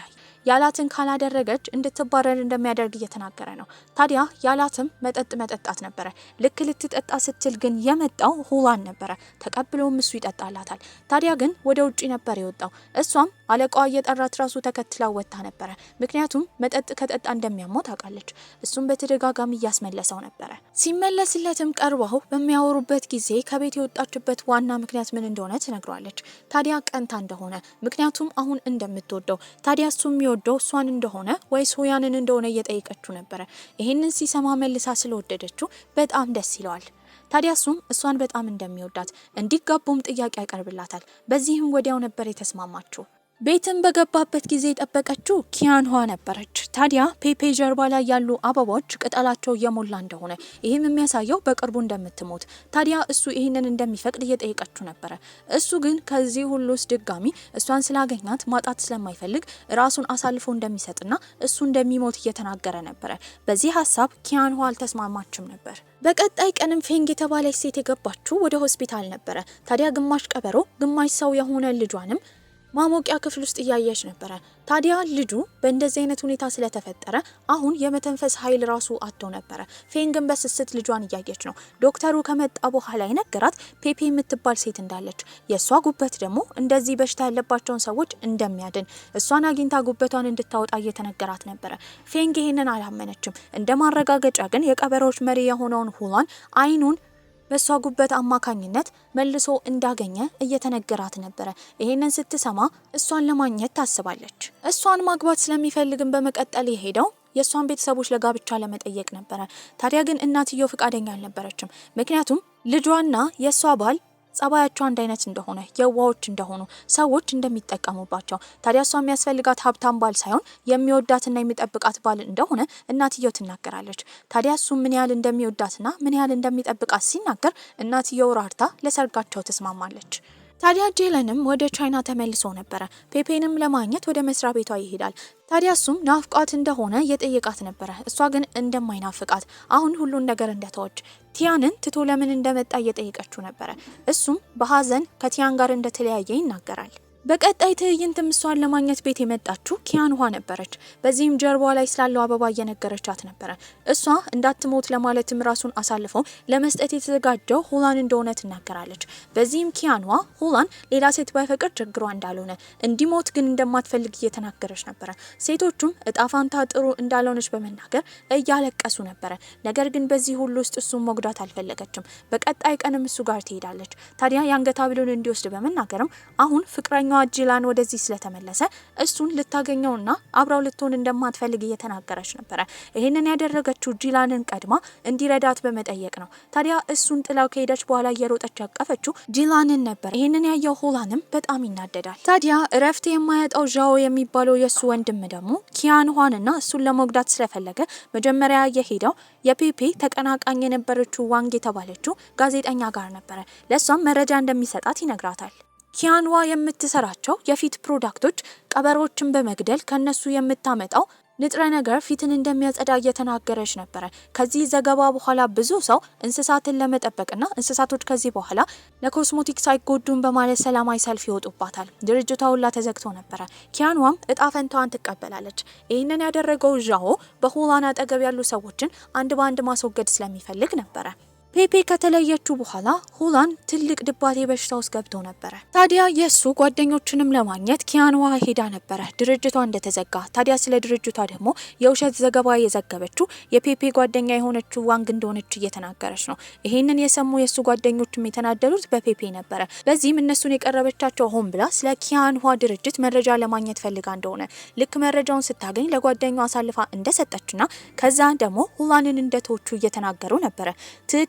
Speaker 1: ያላትን ካላደረገች እንድትባረር እንደሚያደርግ እየተናገረ ነው። ታዲያ ያላትም መጠጥ መጠጣት ነበረ። ልክ ልትጠጣ ስትል ግን የመጣው ሁላን ነበረ። ተቀብሎም እሱ ይጠጣላታል። ታዲያ ግን ወደ ውጪ ነበር የወጣው። እሷም አለቃዋ እየጠራት ራሱ ተከትላ ወጣ ነበረ። ምክንያቱም መጠጥ ከጠጣ እንደሚያሞት ታውቃለች። እሱም በተደጋጋሚ እያስመለሰው ነበረ። ሲመለስለትም ቀርበው በሚያወሩበት ጊዜ ከቤት የወጣችበት ዋና ምክንያት ምን እንደሆነ ትነግረዋለች። ታዲያ ቀንታ እንደሆነ ምክንያቱም አሁን እንደምትወደው ታዲያ እሱ የሚወደው እሷን እንደሆነ ወይስ ሆያንን እንደሆነ እየጠየቀችው ነበረ። ይህንን ሲሰማ መልሳ ስለወደደችው በጣም ደስ ይለዋል። ታዲያ እሱም እሷን በጣም እንደሚወዳት እንዲጋቡም ጥያቄ ያቀርብላታል። በዚህም ወዲያው ነበር የተስማማችው። ቤትን በገባበት ጊዜ የጠበቀችው ኪያንዋ ነበረች። ታዲያ ፔፔ ጀርባ ላይ ያሉ አበቦች ቅጠላቸው እየሞላ እንደሆነ ይህም የሚያሳየው በቅርቡ እንደምትሞት፣ ታዲያ እሱ ይህንን እንደሚፈቅድ እየጠየቀችው ነበረ። እሱ ግን ከዚህ ሁሉ ውስጥ ድጋሚ እሷን ስላገኛት ማጣት ስለማይፈልግ ራሱን አሳልፎ እንደሚሰጥና እሱ እንደሚሞት እየተናገረ ነበረ። በዚህ ሀሳብ ኪያንዋ አልተስማማችም ነበር። በቀጣይ ቀንም ፌንግ የተባለች ሴት የገባችው ወደ ሆስፒታል ነበረ። ታዲያ ግማሽ ቀበሮ ግማሽ ሰው የሆነ ልጇንም ማሞቂያ ክፍል ውስጥ እያየች ነበረ። ታዲያ ልጁ በእንደዚህ አይነት ሁኔታ ስለተፈጠረ አሁን የመተንፈስ ኃይል ራሱ አጥቶ ነበረ። ፌንግን በስስት ልጇን እያየች ነው። ዶክተሩ ከመጣ በኋላ የነገራት ፔፔ የምትባል ሴት እንዳለች፣ የእሷ ጉበት ደግሞ እንደዚህ በሽታ ያለባቸውን ሰዎች እንደሚያድን እሷን አግኝታ ጉበቷን እንድታወጣ እየተነገራት ነበረ። ፌንግ ይህንን አላመነችም። እንደ ማረጋገጫ ግን የቀበሮች መሪ የሆነውን ሁላን አይኑን በሷ ጉበት አማካኝነት መልሶ እንዳገኘ እየተነገራት ነበረ። ይሄንን ስትሰማ እሷን ለማግኘት ታስባለች። እሷን ማግባት ስለሚፈልግም በመቀጠል የሄደው የሷን ቤተሰቦች ለጋብቻ ለመጠየቅ ነበረ። ታዲያ ግን እናትየው ፍቃደኛ አልነበረችም። ምክንያቱም ልጇና የሷ ባል ጸባያቸው አንድ አይነት እንደሆነ፣ የዋዎች እንደሆኑ፣ ሰዎች እንደሚጠቀሙባቸው፣ ታዲያ እሷ የሚያስፈልጋት ሀብታም ባል ሳይሆን የሚወዳትና የሚጠብቃት ባል እንደሆነ እናትየው ትናገራለች። ታዲያ እሱ ምን ያህል እንደሚወዳትና ምን ያህል እንደሚጠብቃት ሲናገር እናትየው ራርታ ለሰርጋቸው ትስማማለች። ታዲያ ጄለንም ወደ ቻይና ተመልሶ ነበረ። ፔፔንም ለማግኘት ወደ መስሪያ ቤቷ ይሄዳል። ታዲያ እሱም ናፍቃት እንደሆነ የጠየቃት ነበረ። እሷ ግን እንደማይናፍቃት አሁን ሁሉን ነገር እንደተወች ቲያንን ትቶ ለምን እንደመጣ እየጠየቀችው ነበረ። እሱም በሀዘን ከቲያን ጋር እንደተለያየ ይናገራል። በቀጣይ ትዕይንት እሷን ለማግኘት ቤት የመጣችው ኪያንዋ ነበረች። በዚህም ጀርባዋ ላይ ስላለው አበባ እየነገረቻት ነበረ። እሷ እንዳትሞት ለማለትም ራሱን አሳልፈው ለመስጠት የተዘጋጀው ሁላን እንደሆነ ትናገራለች። በዚህም ኪያንዋ ሁላን ሌላ ሴት ባይፈቅድ ችግሯ እንዳልሆነ እንዲሞት ግን እንደማትፈልግ እየተናገረች ነበረ። ሴቶቹም እጣፋንታ ጥሩ እንዳልሆነች በመናገር እያለቀሱ ነበረ። ነገር ግን በዚህ ሁሉ ውስጥ እሱን መጉዳት አልፈለገችም። በቀጣይ ቀንም እሱ ጋር ትሄዳለች። ታዲያ የአንገት ሐብሉን እንዲወስድ በመናገርም አሁን ፍቅረኛ ጂላን ወደዚህ ስለተመለሰ እሱን ልታገኘውና አብራው ልትሆን እንደማትፈልግ እየተናገረች ነበረ። ይሄንን ያደረገችው ጂላንን ቀድማ እንዲረዳት በመጠየቅ ነው። ታዲያ እሱን ጥላው ከሄደች በኋላ እየሮጠች ያቀፈችው ጂላንን ነበር። ይሄንን ያየው ሁላንም በጣም ይናደዳል። ታዲያ እረፍት የማያጣው ዣኦ የሚባለው የሱ ወንድም ደግሞ ኪያንዋንና እሱን ለመጉዳት ስለፈለገ መጀመሪያ የሄደው የፔፔ ተቀናቃኝ የነበረችው ዋንግ የተባለችው ጋዜጠኛ ጋር ነበረ። ለሷም መረጃ እንደሚሰጣት ይነግራታል። ኪያንዋ የምትሰራቸው የፊት ፕሮዳክቶች ቀበሮችን በመግደል ከነሱ የምታመጣው ንጥረ ነገር ፊትን እንደሚያጸዳ እየተናገረች ነበረ። ከዚህ ዘገባ በኋላ ብዙ ሰው እንስሳትን ለመጠበቅና እንስሳቶች ከዚህ በኋላ ለኮስሞቲክስ አይጎዱም በማለት ሰላማዊ ሰልፍ ይወጡባታል። ድርጅቷ ሁላ ተዘግቶ ነበረ። ኪያንዋም እጣ ፈንታዋን ትቀበላለች። ይህንን ያደረገው ዣኦ በሁላን አጠገብ ያሉ ሰዎችን አንድ በአንድ ማስወገድ ስለሚፈልግ ነበረ። ፔፔ ከተለየችው በኋላ ሁላን ትልቅ ድባቴ በሽታ ውስጥ ገብቶ ነበረ። ታዲያ የሱ ጓደኞችንም ለማግኘት ኪያንዋ ሄዳ ነበረ። ድርጅቷ እንደተዘጋ። ታዲያ ስለ ድርጅቷ ደግሞ የውሸት ዘገባ የዘገበችው የፔፔ ጓደኛ የሆነችው ዋንግ እንደሆነች እየተናገረች ነው። ይሄንን የሰሙ የሱ ጓደኞችም የተናደዱት በፔፔ ነበረ። በዚህም እነሱን የቀረበቻቸው ሆን ብላ ስለ ኪያንዋ ድርጅት መረጃ ለማግኘት ፈልጋ እንደሆነ ልክ መረጃውን ስታገኝ ለጓደኛዋ አሳልፋ እንደሰጠችና ከዛ ደግሞ ሁላንን እንደተወቹ እየተናገሩ ነበረ።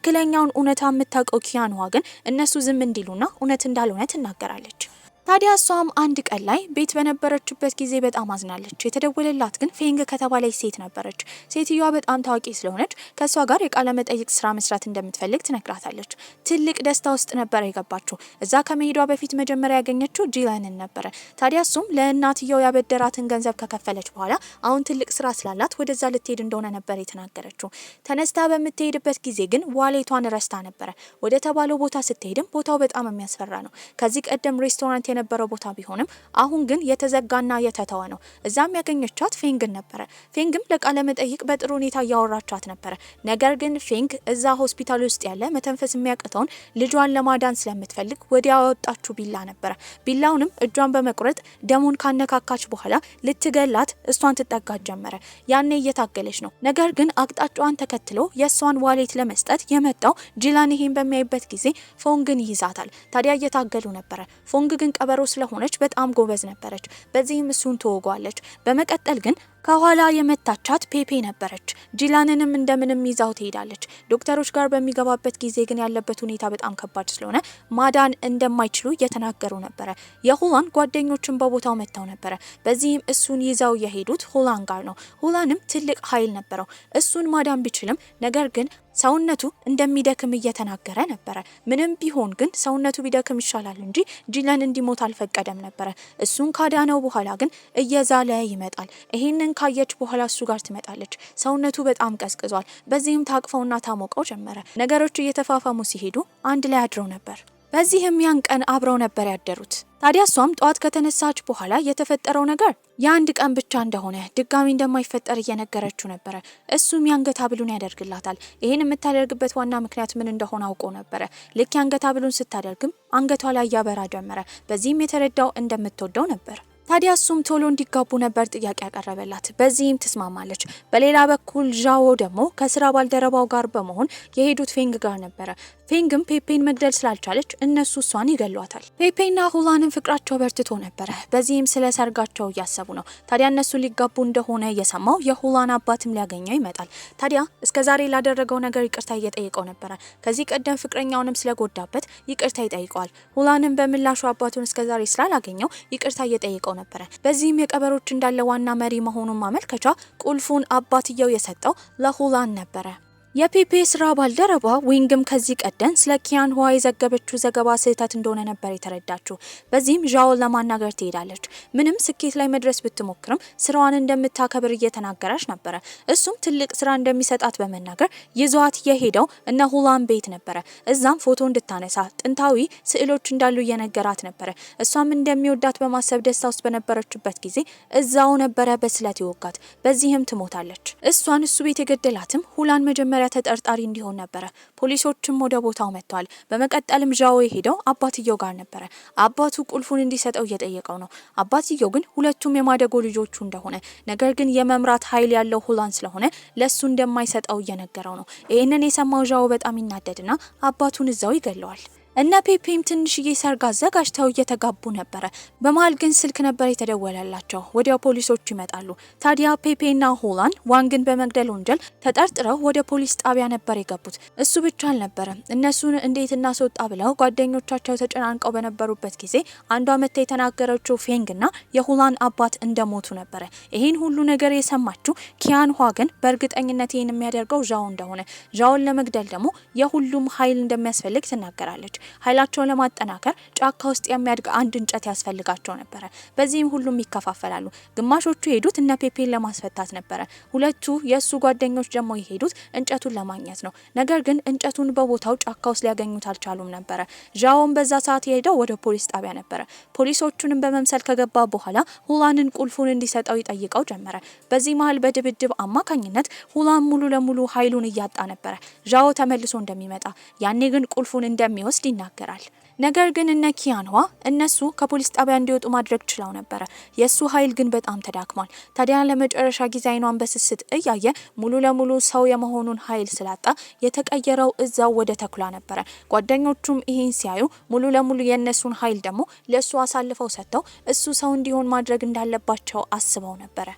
Speaker 1: ትክክለኛውን እውነታ የምታውቀው ኪያንዋ ግን እነሱ ዝም እንዲሉና እውነት እንዳልሆነ ትናገራለች። ታዲያ እሷም አንድ ቀን ላይ ቤት በነበረችበት ጊዜ በጣም አዝናለች። የተደወለላት ግን ፌንግ ከተባለች ሴት ነበረች። ሴትዮዋ በጣም ታዋቂ ስለሆነች ከእሷ ጋር የቃለ መጠይቅ ስራ መስራት እንደምትፈልግ ትነግራታለች። ትልቅ ደስታ ውስጥ ነበር የገባችው። እዛ ከመሄዷ በፊት መጀመሪያ ያገኘችው ጂላንን ነበረ። ታዲያ እሱም ለእናትየው ያበደራትን ገንዘብ ከከፈለች በኋላ አሁን ትልቅ ስራ ስላላት ወደዛ ልትሄድ እንደሆነ ነበር የተናገረችው። ተነስታ በምትሄድበት ጊዜ ግን ዋሌቷን ረስታ ነበረ። ወደ ተባለው ቦታ ስትሄድም ቦታው በጣም የሚያስፈራ ነው። ከዚህ ቀደም ሬስቶራንት የነበረው ቦታ ቢሆንም አሁን ግን የተዘጋና የተተወ ነው። እዛም ያገኘቻት ፌንግን ነበረ። ፌንግም ለቃለ መጠይቅ በጥሩ ሁኔታ እያወራቻት ነበረ። ነገር ግን ፌንግ እዛ ሆስፒታል ውስጥ ያለ መተንፈስ የሚያቅተውን ልጇን ለማዳን ስለምትፈልግ ወዲያ ያወጣችው ቢላ ነበረ። ቢላውንም እጇን በመቁረጥ ደሙን ካነካካች በኋላ ልትገላት እሷን ትጠጋት ጀመረ። ያኔ እየታገለች ነው። ነገር ግን አቅጣጫዋን ተከትሎ የእሷን ዋሌት ለመስጠት የመጣው ጂላን ይሄን በሚያይበት ጊዜ ፎንግን ይይዛታል። ታዲያ እየታገሉ ነበረ። ፎንግ ግን ቀበሮ ስለሆነች በጣም ጎበዝ ነበረች። በዚህም እሱን ትወጓለች። በመቀጠል ግን ከኋላ የመታቻት ፔፔ ነበረች። ጂላንንም እንደምንም ይዛው ትሄዳለች። ዶክተሮች ጋር በሚገባበት ጊዜ ግን ያለበት ሁኔታ በጣም ከባድ ስለሆነ ማዳን እንደማይችሉ እየተናገሩ ነበረ። የሁላን ጓደኞችን በቦታው መጥተው ነበረ። በዚህም እሱን ይዘው የሄዱት ሁላን ጋር ነው። ሁላንም ትልቅ ኃይል ነበረው። እሱን ማዳን ቢችልም ነገር ግን ሰውነቱ እንደሚደክም እየተናገረ ነበረ። ምንም ቢሆን ግን ሰውነቱ ቢደክም ይሻላል እንጂ ጂላን እንዲሞት አልፈቀደም ነበረ። እሱን ካዳነው በኋላ ግን እየዛለ ይመጣል። ይሄንን ካየች በኋላ እሱ ጋር ትመጣለች። ሰውነቱ በጣም ቀዝቅዟል። በዚህም ታቅፈውና ታሞቀው ጀመረ። ነገሮች እየተፋፋሙ ሲሄዱ አንድ ላይ አድረው ነበር። በዚህም ያን ቀን አብረው ነበር ያደሩት። ታዲያ እሷም ጠዋት ከተነሳች በኋላ የተፈጠረው ነገር የአንድ ቀን ብቻ እንደሆነ ድጋሚ እንደማይፈጠር እየነገረችው ነበረ። እሱም የአንገት ሐብሉን ያደርግላታል። ይሄን የምታደርግበት ዋና ምክንያት ምን እንደሆነ አውቆ ነበረ። ልክ የአንገት ሐብሉን ስታደርግም አንገቷ ላይ ያበራ ጀመረ። በዚህም የተረዳው እንደምትወደው ነበር። ታዲያ እሱም ቶሎ እንዲጋቡ ነበር ጥያቄ ያቀረበላት። በዚህም ትስማማለች። በሌላ በኩል ዣዎ ደግሞ ከስራ ባልደረባው ጋር በመሆን የሄዱት ፌንግ ጋር ነበረ። ፌንግም ፔፔን መግደል ስላልቻለች እነሱ እሷን ይገሏታል። ፔፔና ሁላንም ፍቅራቸው በርትቶ ነበረ። በዚህም ስለ ሰርጋቸው እያሰቡ ነው። ታዲያ እነሱ ሊጋቡ እንደሆነ እየሰማው የሁላን አባትም ሊያገኘው ይመጣል። ታዲያ እስከዛሬ ላደረገው ነገር ይቅርታ እየጠየቀው ነበረ። ከዚህ ቀደም ፍቅረኛውንም ስለጎዳበት ይቅርታ ይጠይቀዋል። ሁላንም በምላሹ አባቱን እስከዛሬ ስላላገኘው ይቅርታ እየጠየቀው ነበረ። በዚህም የቀበሮች እንዳለ ዋና መሪ መሆኑን ማመልከቻ ቁልፉን አባትየው የሰጠው ለሁላን ነበረ። የፔፔ ስራ ባልደረባ ዊንግም ከዚህ ቀደም ስለ ኪያን ሆዋ የዘገበችው ዘገባ ስህተት እንደሆነ ነበር የተረዳችው። በዚህም ዣኦን ለማናገር ትሄዳለች። ምንም ስኬት ላይ መድረስ ብትሞክርም ስራዋን እንደምታከብር እየተናገረች ነበረ። እሱም ትልቅ ስራ እንደሚሰጣት በመናገር ይዟት የሄደው እነ ሁላን ቤት ነበረ። እዛም ፎቶ እንድታነሳ ጥንታዊ ስዕሎች እንዳሉ እየነገራት ነበረ። እሷም እንደሚወዳት በማሰብ ደስታ ውስጥ በነበረችበት ጊዜ እዛው ነበረ በስለት ይወጋት። በዚህም ትሞታለች። እሷን እሱ ቤት የገደላትም ሁላን መጀመሪያ ተጠርጣሪ እንዲሆን ነበረ። ፖሊሶችም ወደ ቦታው መጥተዋል። በመቀጠልም ዣኦ የሄደው አባትየው ጋር ነበረ። አባቱ ቁልፉን እንዲሰጠው እየጠየቀው ነው። አባትየው ግን ሁለቱም የማደጎ ልጆቹ እንደሆነ ነገር ግን የመምራት ኃይል ያለው ሁላን ስለሆነ ለሱ እንደማይሰጠው እየነገረው ነው። ይህንን የሰማው ዣኦ በጣም ይናደድና አባቱን እዛው ይገለዋል። እነ ፔፔም ትንሽዬ ሰርግ አዘጋጅተው እየተጋቡ ነበረ። በመሀል ግን ስልክ ነበር የተደወለላቸው። ወዲያው ፖሊሶች ይመጣሉ። ታዲያ ፔፔና ሁላን ዋንግን በመግደል ወንጀል ተጠርጥረው ወደ ፖሊስ ጣቢያ ነበር የገቡት። እሱ ብቻ አልነበረም። እነሱን እንዴት እናስወጣ ብለው ጓደኞቻቸው ተጨናንቀው በነበሩበት ጊዜ አንዷ መታ የተናገረችው ፌንግና የሁላን አባት እንደሞቱ ነበረ። ይህን ሁሉ ነገር የሰማችው ኪያን ሆዋ ግን በእርግጠኝነት ይህን የሚያደርገው ዣኦ እንደሆነ፣ ዣኦን ለመግደል ደግሞ የሁሉም ኃይል እንደሚያስፈልግ ትናገራለች። ኃይላቸውን ለማጠናከር ጫካ ውስጥ የሚያድግ አንድ እንጨት ያስፈልጋቸው ነበረ። በዚህም ሁሉም ይከፋፈላሉ። ግማሾቹ የሄዱት እነ ፔፔን ለማስፈታት ነበረ። ሁለቱ የእሱ ጓደኞች ደግሞ የሄዱት እንጨቱን ለማግኘት ነው። ነገር ግን እንጨቱን በቦታው ጫካ ውስጥ ሊያገኙት አልቻሉም ነበረ። ዣኦን በዛ ሰዓት የሄደው ወደ ፖሊስ ጣቢያ ነበረ። ፖሊሶቹንም በመምሰል ከገባ በኋላ ሁላንን ቁልፉን እንዲሰጠው ይጠይቀው ጀመረ። በዚህ መሀል በድብድብ አማካኝነት ሁላን ሙሉ ለሙሉ ኃይሉን እያጣ ነበረ። ዣኦ ተመልሶ እንደሚመጣ ያኔ ግን ቁልፉን እንደሚወስድ ይናገራል። ነገር ግን እነ ኪያን ሆዋ እነሱ ከፖሊስ ጣቢያ እንዲወጡ ማድረግ ችለው ነበረ። የሱ ኃይል ግን በጣም ተዳክሟል። ታዲያ ለመጨረሻ ጊዜ አይኗን በስስት እያየ ሙሉ ለሙሉ ሰው የመሆኑን ኃይል ስላጣ የተቀየረው እዛው ወደ ተኩላ ነበረ። ጓደኞቹም ይሄን ሲያዩ ሙሉ ለሙሉ የነሱን ኃይል ደግሞ ለሱ አሳልፈው ሰጥተው እሱ ሰው እንዲሆን ማድረግ እንዳለባቸው አስበው ነበረ።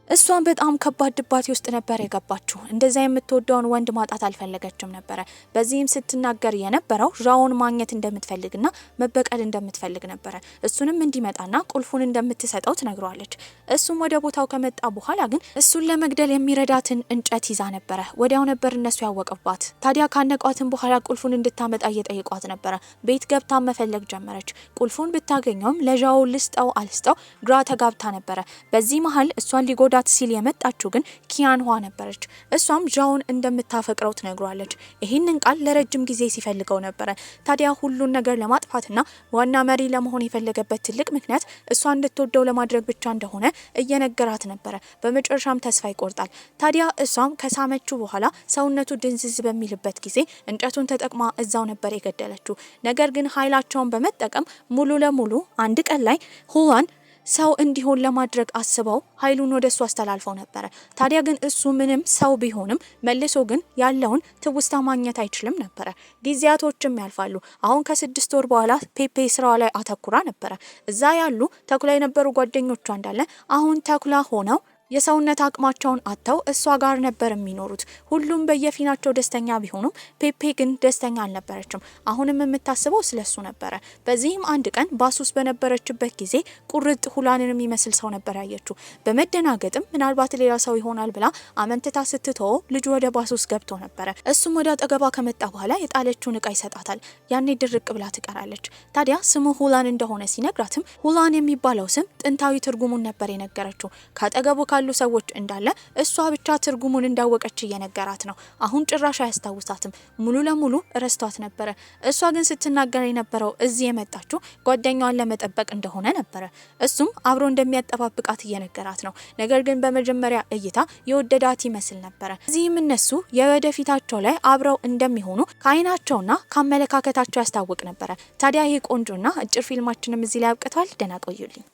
Speaker 1: እሷን በጣም ከባድ ድባቴ ውስጥ ነበር የገባችው። እንደዛ የምትወደውን ወንድ ማጣት አልፈለገችም ነበረ። በዚህም ስትናገር የነበረው ዣኦን ማግኘት እንደምትፈልግና መበቀል እንደምትፈልግ ነበረ። እሱንም እንዲመጣና ቁልፉን እንደምትሰጠው ትነግሯለች። እሱም ወደ ቦታው ከመጣ በኋላ ግን እሱን ለመግደል የሚረዳትን እንጨት ይዛ ነበረ። ወዲያው ነበር እነሱ ያወቀባት። ታዲያ ካነቋትን በኋላ ቁልፉን እንድታመጣ እየጠየቋት ነበረ። ቤት ገብታ መፈለግ ጀመረች። ቁልፉን ብታገኘውም ለዣኦ ልስጠው አልስጠው ግራ ተጋብታ ነበረ። በዚህ መሀል እሷን ሊጎዳ ሊወዳት ሲል የመጣችው ግን ኪያንዋ ነበረች። እሷም ዣውን እንደምታፈቅረው ትነግሯለች። ይህንን ቃል ለረጅም ጊዜ ሲፈልገው ነበረ። ታዲያ ሁሉን ነገር ለማጥፋትና ዋና መሪ ለመሆን የፈለገበት ትልቅ ምክንያት እሷ እንድትወደው ለማድረግ ብቻ እንደሆነ እየነገራት ነበረ። በመጨረሻም ተስፋ ይቆርጣል። ታዲያ እሷም ከሳመችው በኋላ ሰውነቱ ድንዝዝ በሚልበት ጊዜ እንጨቱን ተጠቅማ እዛው ነበር የገደለችው። ነገር ግን ኃይላቸውን በመጠቀም ሙሉ ለሙሉ አንድ ቀን ላይ ሁዋን ሰው እንዲሆን ለማድረግ አስበው ኃይሉን ወደሱ አስተላልፈው ነበረ። ታዲያ ግን እሱ ምንም ሰው ቢሆንም መልሶ ግን ያለውን ትውስታ ማግኘት አይችልም ነበረ። ጊዜያቶችም ያልፋሉ። አሁን ከ6 ወር በኋላ ፔፔ ስራዋ ላይ አተኩራ ነበረ። እዛ ያሉ ተኩላ የነበሩ ጓደኞቿ እንዳለ አሁን ተኩላ ሆነው የሰውነት አቅማቸውን አጥተው እሷ ጋር ነበር የሚኖሩት። ሁሉም በየፊናቸው ደስተኛ ቢሆኑም ፔፔ ግን ደስተኛ አልነበረችም። አሁንም የምታስበው ስለሱ ነበረ። በዚህም አንድ ቀን ባስ ውስጥ በነበረችበት ጊዜ ቁርጥ ሁላንን የሚመስል ሰው ነበር ያየችው። በመደናገጥም ምናልባት ሌላ ሰው ይሆናል ብላ አመንትታ ስትተው ልጁ ወደ ባስ ውስጥ ገብቶ ነበረ። እሱም ወደ አጠገቧ ከመጣ በኋላ የጣለችውን እቃ ይሰጣታል። ያኔ ድርቅ ብላ ትቀራለች። ታዲያ ስሙ ሁላን እንደሆነ ሲነግራትም ሁላን የሚባለው ስም ጥንታዊ ትርጉሙን ነበር የነገረችው። ካጠገቡ ካሉ ሰዎች እንዳለ እሷ ብቻ ትርጉሙን እንዳወቀች እየነገራት ነው። አሁን ጭራሽ አያስታውሳትም። ሙሉ ለሙሉ ረስቷት ነበረ። እሷ ግን ስትናገር የነበረው እዚህ የመጣችው ጓደኛዋን ለመጠበቅ እንደሆነ ነበረ። እሱም አብሮ እንደሚያጠባብቃት እየነገራት ነው። ነገር ግን በመጀመሪያ እይታ የወደዳት ይመስል ነበረ። እዚህም እነሱ የወደፊታቸው ላይ አብረው እንደሚሆኑ ከአይናቸውና ከአመለካከታቸው ያስታውቅ ነበረ። ታዲያ ይህ ቆንጆና አጭር ፊልማችንም እዚህ ላይ አብቅቷል። ደህና ቆዩልኝ።